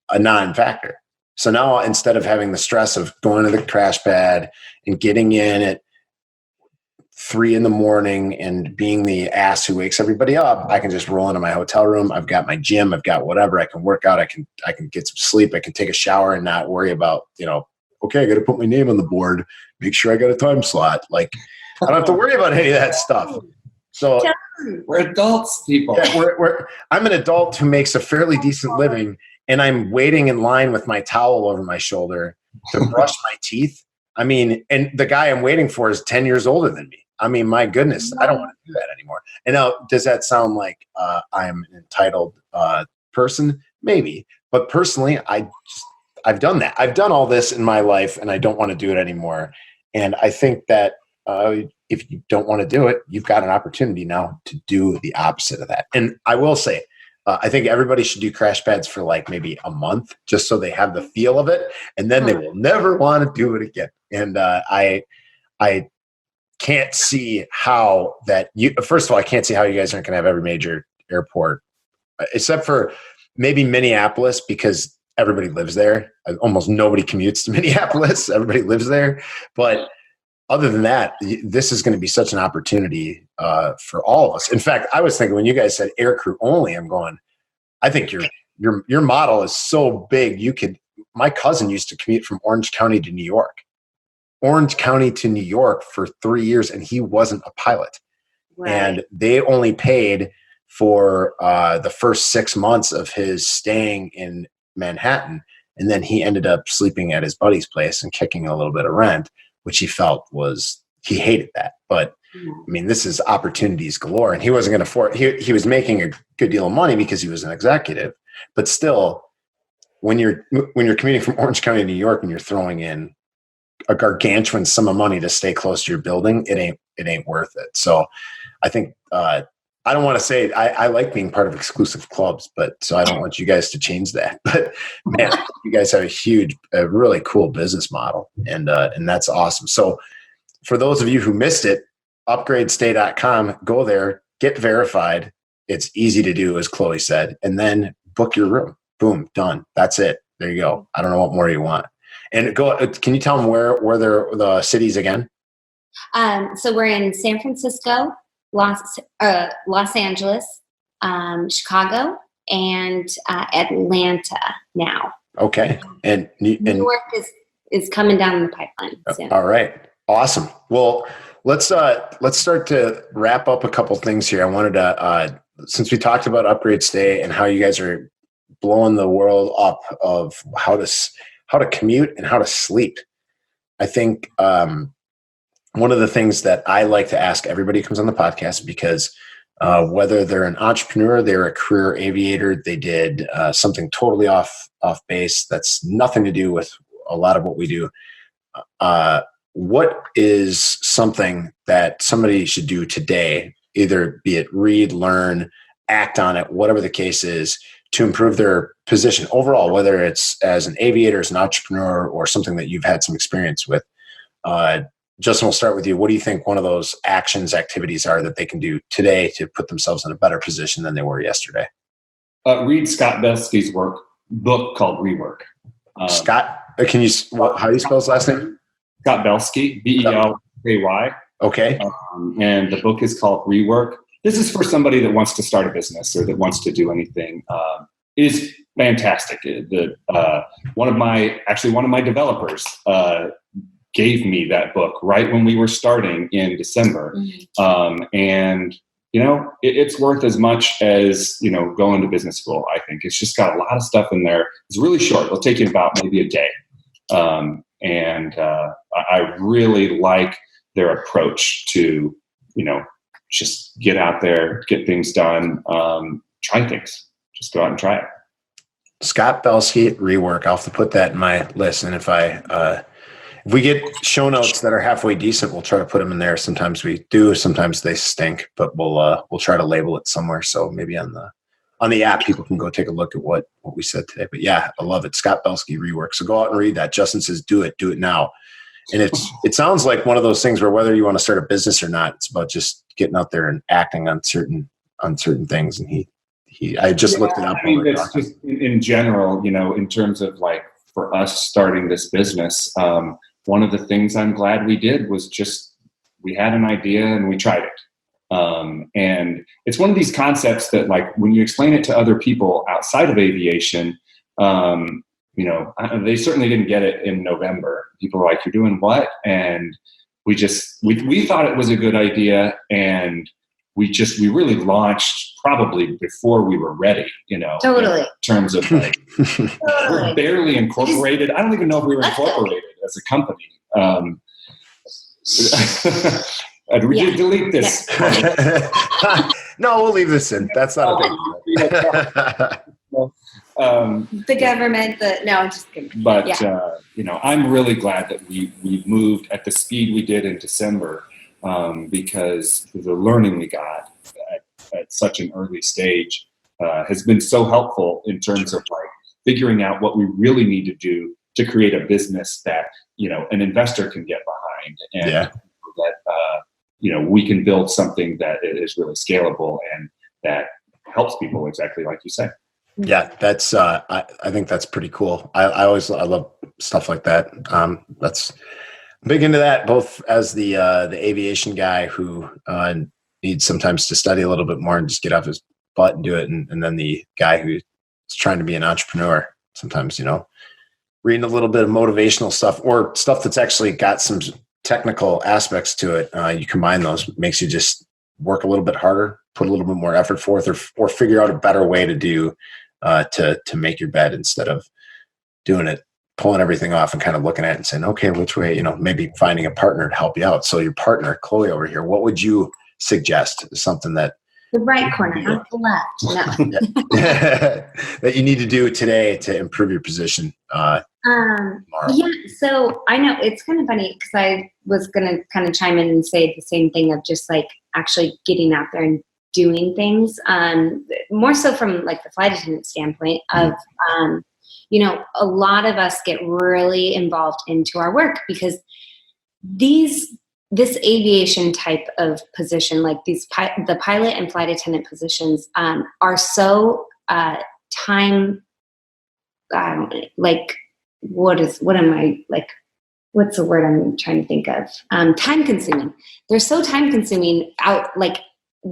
a non-factor. So now instead of having the stress of going to the crash pad and getting in at 3 a.m. and being the ass who wakes everybody up, I can just roll into my hotel room. I've got my gym. I've got whatever. I can work out. I can get some sleep. I can take a shower and not worry about, okay, I got to put my name on the board, make sure I got a time slot. Like, I don't have to worry about any of that stuff. So we're adults, people. Yeah, I'm an adult who makes a fairly decent living, and I'm waiting in line with my towel over my shoulder to brush my teeth. I mean, and the guy I'm waiting for is 10 years older than me. I mean, my goodness, I don't want to do that anymore. And now, does that sound like I'm an entitled person? Maybe. But personally, I've done that. I've done all this in my life, and I don't want to do it anymore. And I think that if you don't want to do it, you've got an opportunity now to do the opposite of that. And I will say, I think everybody should do crash pads for like maybe a month, just so they have the feel of it, and then they will never want to do it again. And I can't see how that first of all, I can't see how you guys aren't going to have every major airport, except for maybe Minneapolis, because everybody lives there. Almost nobody commutes to Minneapolis. Everybody lives there. But other than that, this is going to be such an opportunity for all of us. In fact, I was thinking when you guys said air crew only, I'm going, I think your model is so big. My cousin used to commute from Orange County to New York. Orange County to New York for 3 years, and he wasn't a pilot. Right. And they only paid for the first 6 months of his staying in Manhattan. And then he ended up sleeping at his buddy's place and kicking a little bit of rent, which he felt he hated that. But I mean, this is opportunities galore, and he wasn't going to afford, he was making a good deal of money because he was an executive, but still when you're commuting from Orange County to New York and you're throwing in a gargantuan sum of money to stay close to your building, it ain't worth it. So I think, I don't want to say I like being part of exclusive clubs, so I don't want you guys to change that. But man, you guys have a really cool business model, and that's awesome. So for those of you who missed it, UpgradeStay.com, go there, get verified. It's easy to do, as Chloe said, and then book your room. Boom, done. That's it. There you go. I don't know what more you want. And can you tell them where they're the cities again? So we're in San Francisco, Los Angeles, Chicago, and Atlanta now. Okay. And New York is coming down the pipeline soon. All right. Awesome. Well, let's start to wrap up a couple things here. I wanted to, since we talked about UpgradeStay and how you guys are blowing the world up of how to commute and how to sleep. I think one of the things that I like to ask everybody who comes on the podcast, because whether they're an entrepreneur, they're a career aviator, they did something totally off base that's nothing to do with a lot of what we do. What is something that somebody should do today, either be it read, learn, act on it, whatever the case is, to improve their position overall, whether it's as an aviator, as an entrepreneur, or something that you've had some experience with? Justin, we'll start with you. What do you think one of those activities are that they can do today to put themselves in a better position than they were yesterday? Read Scott Belsky's book called Rework. Scott, how do you spell his last name? Scott Belsky, Belsky. Okay. And the book is called Rework. This is for somebody that wants to start a business or that wants to do anything. It is fantastic. One of my developers gave me that book right when we were starting in December. And it's worth as much as, going to business school. I think it's just got a lot of stuff in there. It's really short. It'll take you about maybe a day. I really like their approach to, just get out there, get things done, try things, just go out and try it. Scott Belsky, Rework. I'll have to put that in my list. And if we get show notes that are halfway decent, we'll try to put them in there. Sometimes we do, sometimes they stink, but we'll try to label it somewhere. So maybe on the app, people can go take a look at what we said today. But yeah, I love it. Scott Belsky, Rework. So go out and read that. Justin says, do it now. And it sounds like one of those things where whether you want to start a business or not, it's about just getting out there and acting on certain things. And I just looked it up. I mean, it's just in general, in terms of like for us starting this business, one of the things I'm glad we did was just, we had an idea and we tried it. And it's one of these concepts that, like, when you explain it to other people outside of aviation, they certainly didn't get it in November. People were like, "You're doing what?" And we thought it was a good idea, and we really launched probably before we were ready. Totally. In terms of like, we're barely incorporated. I don't even know if we were incorporated as a company. Delete this. Yeah. No, we'll leave this in. That's not a big deal. The government, no, I'm just kidding. But, I'm really glad that we moved at the speed we did in December, because the learning we got at such an early stage has been so helpful in terms of like figuring out what we really need to do to create a business that, an investor can get behind, and that, we can build something that is really scalable and that helps people, exactly like you said. Yeah, that's I think that's pretty cool. I love stuff like that. That's big into that, both as the aviation guy who needs sometimes to study a little bit more and just get off his butt and do it, and then the guy who's trying to be an entrepreneur. Sometimes, reading a little bit of motivational stuff or stuff that's actually got some technical aspects to it. You combine those, makes you just work a little bit harder, put a little bit more effort forth, or figure out a better way to do to make your bed instead of doing it, pulling everything off and kind of looking at it and saying, okay, which way, maybe finding a partner to help you out. So your partner, Chloe over here, what would you suggest? Something that the right corner, not the left. No. that you need to do today to improve your position. Yeah. So I know it's kind of funny because I was going to kind of chime in and say the same thing of just like actually getting out there and doing things. More so from like the flight attendant standpoint of, a lot of us get really involved into our work because this aviation type of position, like the pilot and flight attendant positions, are so time, like what's the word I'm trying to think of? Time consuming. They're so time consuming out like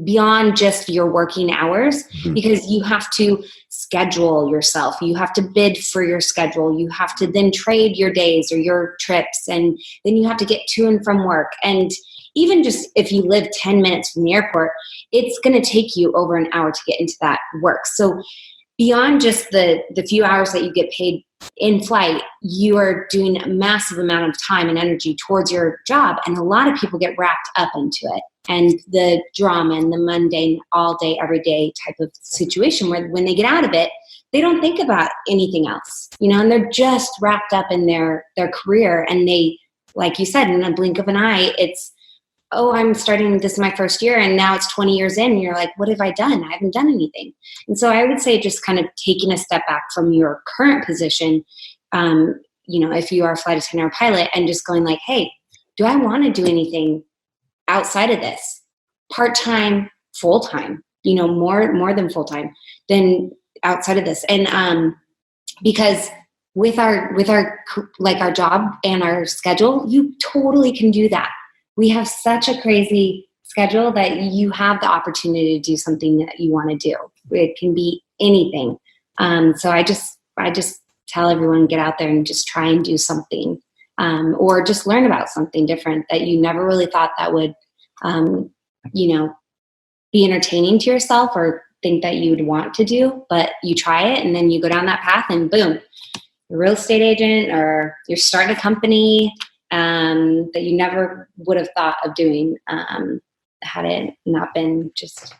beyond just your working hours because you have to schedule yourself. You have to bid for your schedule. You have to then trade your days or your trips. And then you have to get to and from work. And even just if you live 10 minutes from the airport, it's going to take you over an hour to get into that work. So beyond just the few hours that you get paid in flight, you are doing a massive amount of time and energy towards your job. And a lot of people get wrapped up into it. And the drama and the mundane, all day, every day type of situation where when they get out of it, they don't think about anything else, and they're just wrapped up in their career. And they, like you said, in a blink of an eye, it's, oh, I'm starting, this is my first year, and now it's 20 years in, and you're like, what have I done? I haven't done anything. And so I would say just kind of taking a step back from your current position, if you are a flight attendant or pilot, and just going like, hey, do I want to do anything outside of this? Part-time, full-time, more than full-time, than outside of this. And because with our like our job and our schedule, you totally can do that. We have such a crazy schedule that you have the opportunity to do something that you want to do. It can be anything. So I just tell everyone, get out there and just try and do something, or just learn about something different that you never really thought that would, be entertaining to yourself or think that you would want to do, but you try it and then you go down that path and boom, you're a real estate agent or you're starting a company that you never would have thought of doing had it not been just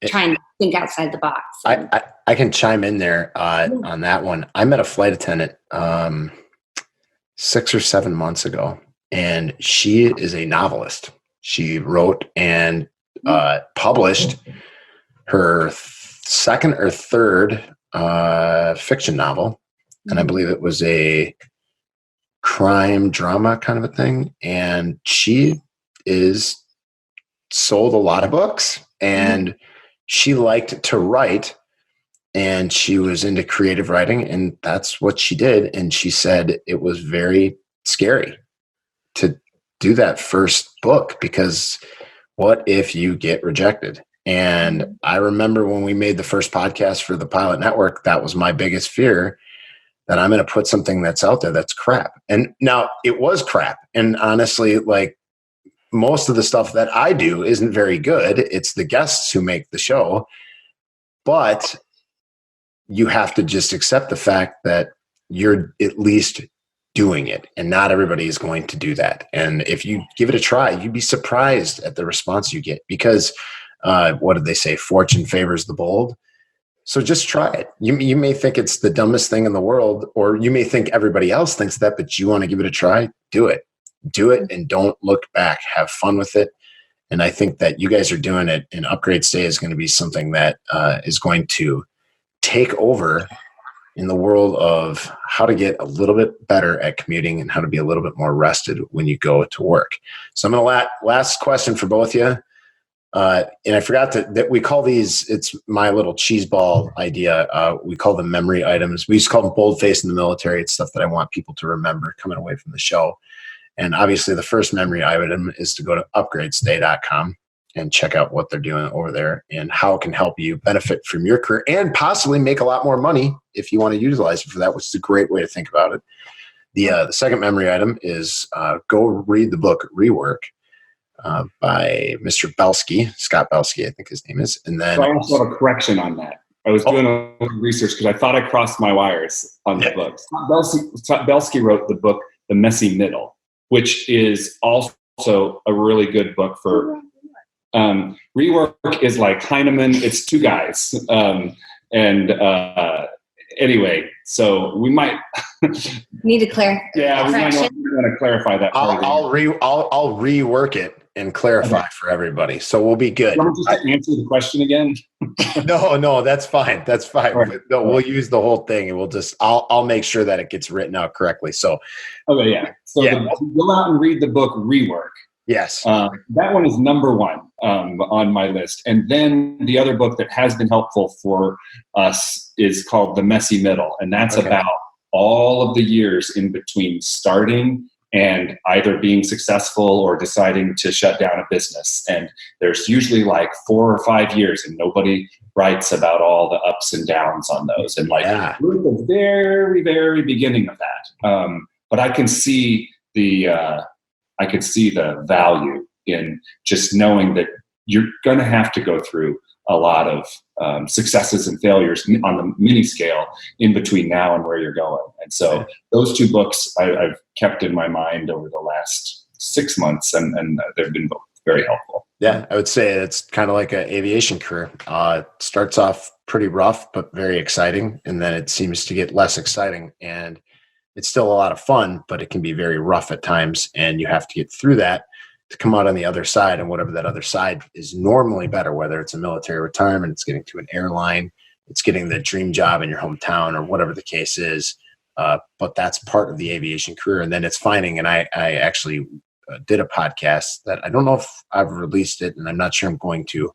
trying to think outside the box. I can chime in there on that one. I met a flight attendant 6 or 7 months ago, and she is a novelist. She wrote and published her second or third fiction novel, and I believe it was a crime drama kind of a thing. And she is sold a lot of books, and she liked to write, and she was into creative writing, and that's what she did. And she said it was very scary to do that first book because what if you get rejected? And I remember when we made the first podcast for the Pilot Network, that was my biggest fear, that I'm going to put something that's out there that's crap. And now it was crap. And honestly, like most of the stuff that I do isn't very good. It's the guests who make the show. But you have to just accept the fact that you're at least doing it, and not everybody is going to do that. And if you give it a try, you'd be surprised at the response you get, because what did they say? Fortune favors the bold. So just try it. You may think it's the dumbest thing in the world, or you may think everybody else thinks that, but you want to give it a try, do it. Do it and don't look back. Have fun with it. And I think that you guys are doing it, and UpgradeStay is going to be something that is going to take over in the world of how to get a little bit better at commuting and how to be a little bit more rested when you go to work. So I'm going to last question for both of you. And I forgot that we call these, it's my little cheese ball idea. We call them memory items. We used to call them boldface in the military. It's stuff that I want people to remember coming away from the show. And obviously the first memory item is to go to UpgradeStay.com and check out what they're doing over there and how it can help you benefit from your career and possibly make a lot more money if you want to utilize it for that, which is a great way to think about it. The second memory item is go read the book Rework by Mr. Belsky, Scott Belsky, I think his name is. And then so I also have a correction on that. I was doing a little research because I thought I crossed my wires on the book. Scott Belsky wrote the book The Messy Middle, which is also a really good book for Rework is like Heinemann. It's two guys. Anyway, so we might need to clarify. Yeah, we might want to clarify that. I'll rework it and clarify for everybody, so we'll be good. Want me just to answer the question again? No, that's fine. That's fine. Right. No, we'll use the whole thing, and I'll make sure that it gets written out correctly. So, okay, yeah. So go out and read the book Rework. Yes, that one is number one on my list. And then the other book that has been helpful for us is called The Messy Middle, and that's about all of the years in between starting and either being successful or deciding to shut down a business. And there's usually like 4 or 5 years, and nobody writes about all the ups and downs on those. And we're at the very, very beginning of that. But I can see the value in just knowing that you're going to have to go through a lot of successes and failures on the mini scale in between now and where you're going. And so those two books I've kept in my mind over the last 6 months, and they've been both very helpful. Yeah, I would say it's kind of like an aviation career. It starts off pretty rough, but very exciting. And then it seems to get less exciting, and it's still a lot of fun, but it can be very rough at times. And you have to get through that to come out on the other side, and whatever that other side is normally better, whether it's a military retirement, it's getting to an airline, it's getting the dream job in your hometown, or whatever the case is. But that's part of the aviation career. And then it's finding, and I actually did a podcast that I don't know if I've released it, and I'm not sure I'm going to.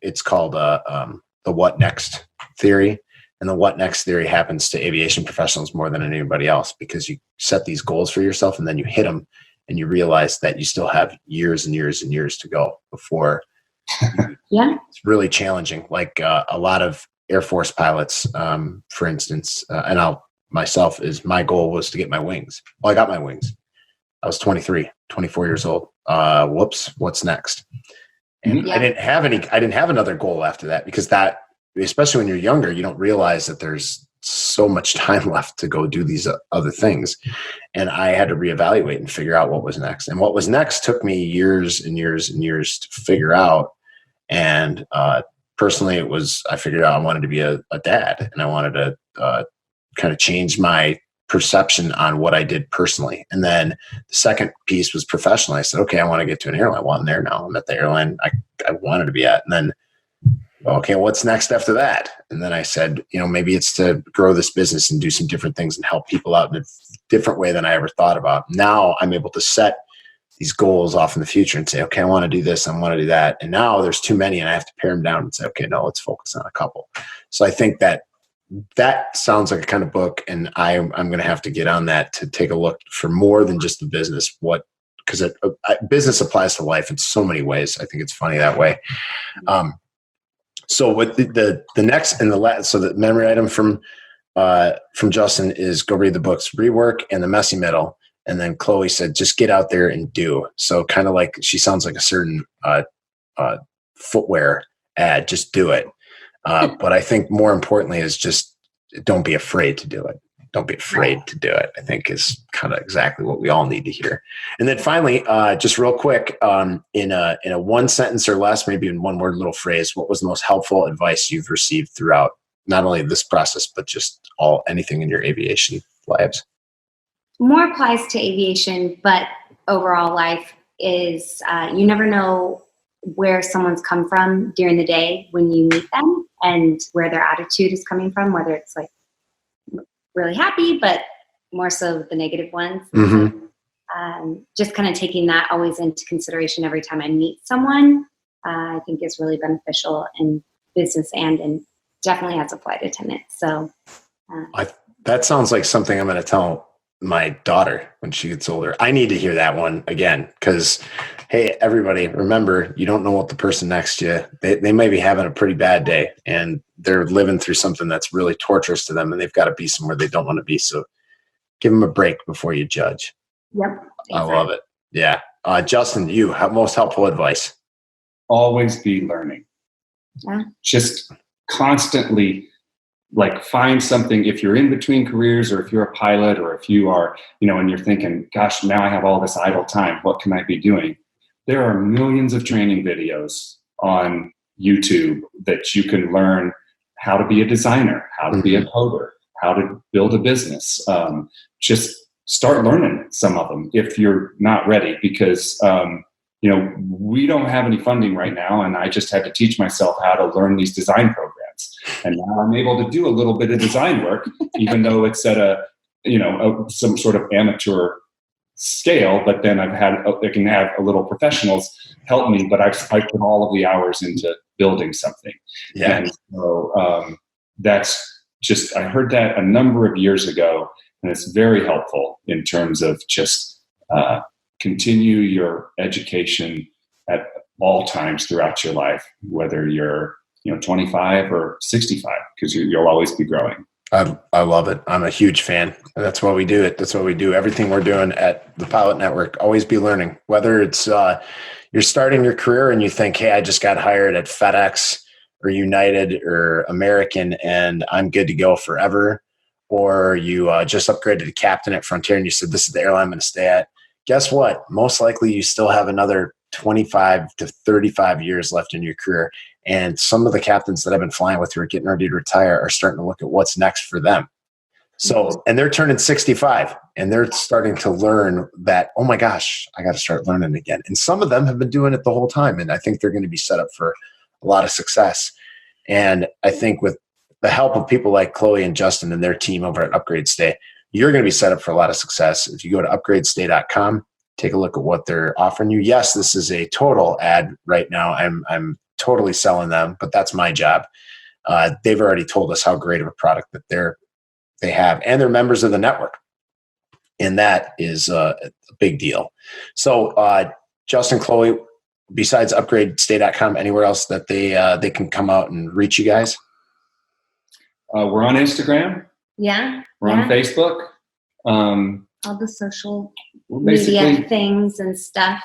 It's called the What Next Theory. And the what next theory happens to aviation professionals more than anybody else, because you set these goals for yourself and then you hit them, and you realize that you still have years and years and years to go before. It's really challenging. Like a lot of Air Force pilots, for instance, and my goal was to get my wings. Well, I got my wings. I was 24 years old. What's next? And I didn't have another goal after that, because that, especially when you're younger, you don't realize that there's so much time left to go do these other things. And I had to reevaluate and figure out what was next. And what was next took me years and years and years to figure out. And personally, I figured out I wanted to be a dad, and I wanted to kind of change my perception on what I did personally. And then the second piece was professional. I said, okay, I want to get to an airline. Well, I'm there now. I'm at the airline I wanted to be at. And then, okay, what's next after that? And then I said, maybe it's to grow this business and do some different things and help people out in a different way than I ever thought about. Now I'm able to set these goals off in the future and say, okay, I want to do this, I want to do that. And now there's too many, and I have to pare them down and say, okay, no, let's focus on a couple. So I think that sounds like a kind of book, and I'm going to have to get on that to take a look for more than just the business. Because business applies to life in so many ways. I think it's funny that way. So what the next and the last, so the memory item from Justin is go read the books Rework and The Messy Middle. And then Chloe said, just get out there and do. So kind of like, she sounds like a certain footwear ad, just do it. But I think more importantly is just don't be afraid to do it. Don't be afraid to do it, I think is kind of exactly what we all need to hear. And then finally, just real quick, in a one sentence or less, maybe in one word little phrase, what was the most helpful advice you've received throughout not only this process, but just anything in your aviation lives? More applies to aviation, but overall life is you never know where someone's come from during the day when you meet them, and where their attitude is coming from, whether it's like really happy, but more so the negative ones. Mm-hmm. just kind of taking that always into consideration every time I meet someone, I think is really beneficial in business and definitely as a flight attendant. So that sounds like something I'm going to tell my daughter when she gets older. I need to hear that one again, because, hey, everybody, remember, you don't know what the person next to you, they may be having a pretty bad day and they're living through something that's really torturous to them, and they've got to be somewhere they don't want to be. So give them a break before you judge. Yep. Exactly. I love it. Yeah. Justin, you have most helpful advice. Always be learning. Yeah. Just constantly find something. If you're in between careers, or if you're a pilot, or if you are, and you're thinking, gosh, now I have all this idle time, what can I be doing? There are millions of training videos on YouTube that you can learn how to be a designer, how to be a coder, how to build a business. Just start learning some of them if you're not ready, because we don't have any funding right now, and I just had to teach myself how to learn these design programs. And now I'm able to do a little bit of design work, even though it's at some sort of amateur scale. But then I can have a little professionals help me, but I put all of the hours into building something. Yeah. And so that's just, I heard that a number of years ago, and it's very helpful in terms of just continue your education at all times throughout your life, whether you're 25 or 65, because you'll always be growing. I love it. I'm a huge fan. That's why we do it. That's what we do. Everything we're doing at the Pilot Network, always be learning. Whether it's you're starting your career and you think, hey, I just got hired at FedEx or United or American and I'm good to go forever. Or you just upgraded to captain at Frontier and you said, this is the airline I'm going to stay at. Guess what? Most likely you still have another 25 to 35 years left in your career. And some of the captains that I've been flying with who are getting ready to retire are starting to look at what's next for them. So, and they're turning 65 and they're starting to learn that, oh my gosh, I got to start learning again. And some of them have been doing it the whole time. And I think they're going to be set up for a lot of success. And I think with the help of people like Chloe and Justin and their team over at UpgradeStay, you're going to be set up for a lot of success. If you go to UpgradeStay.com, take a look at what they're offering you. Yes, this is a total ad right now. I'm totally selling them, but that's my job. They've already told us how great of a product that they have, and they're members of the network. And that is a big deal. So Justin, Chloe, besides UpgradeStay.com, anywhere else that they can come out and reach you guys? We're on Instagram. Yeah. We're on Facebook. All the social media things and stuff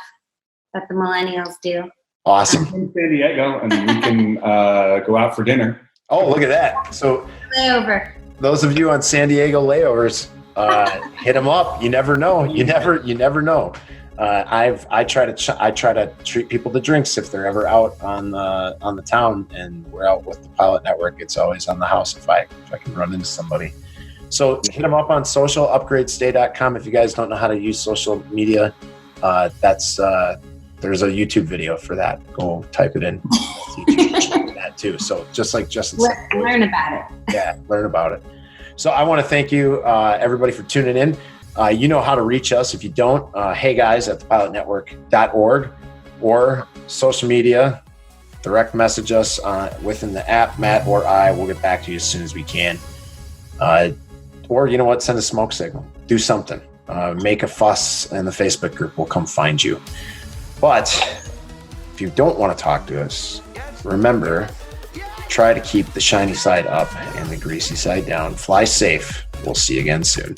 that the millennials do. Awesome. In San Diego, and we can go out for dinner. Oh, look at that. So Layover. Those of you on San Diego layovers, hit them up. You never know. You never know. I try to treat people to drinks if they're ever out on the town, and we're out with the Pilot Network. It's always on the house if I can run into somebody. So hit them up on social, upgradestay.com. If you guys don't know how to use social media, there's a YouTube video for that. Go type it in. That too. So just like Justin said, learn about it. Yeah, learn about it. So I want to thank you, everybody, for tuning in. You know how to reach us. If you don't, hey guys at thepilotnetwork.org or social media, direct message us within the app. Matt or I will get back to you as soon as we can. Or you know what? Send a smoke signal. Do something. Make a fuss in the Facebook group. We'll come find you. But if you don't want to talk to us, remember, try to keep the shiny side up and the greasy side down. Fly safe. We'll see you again soon.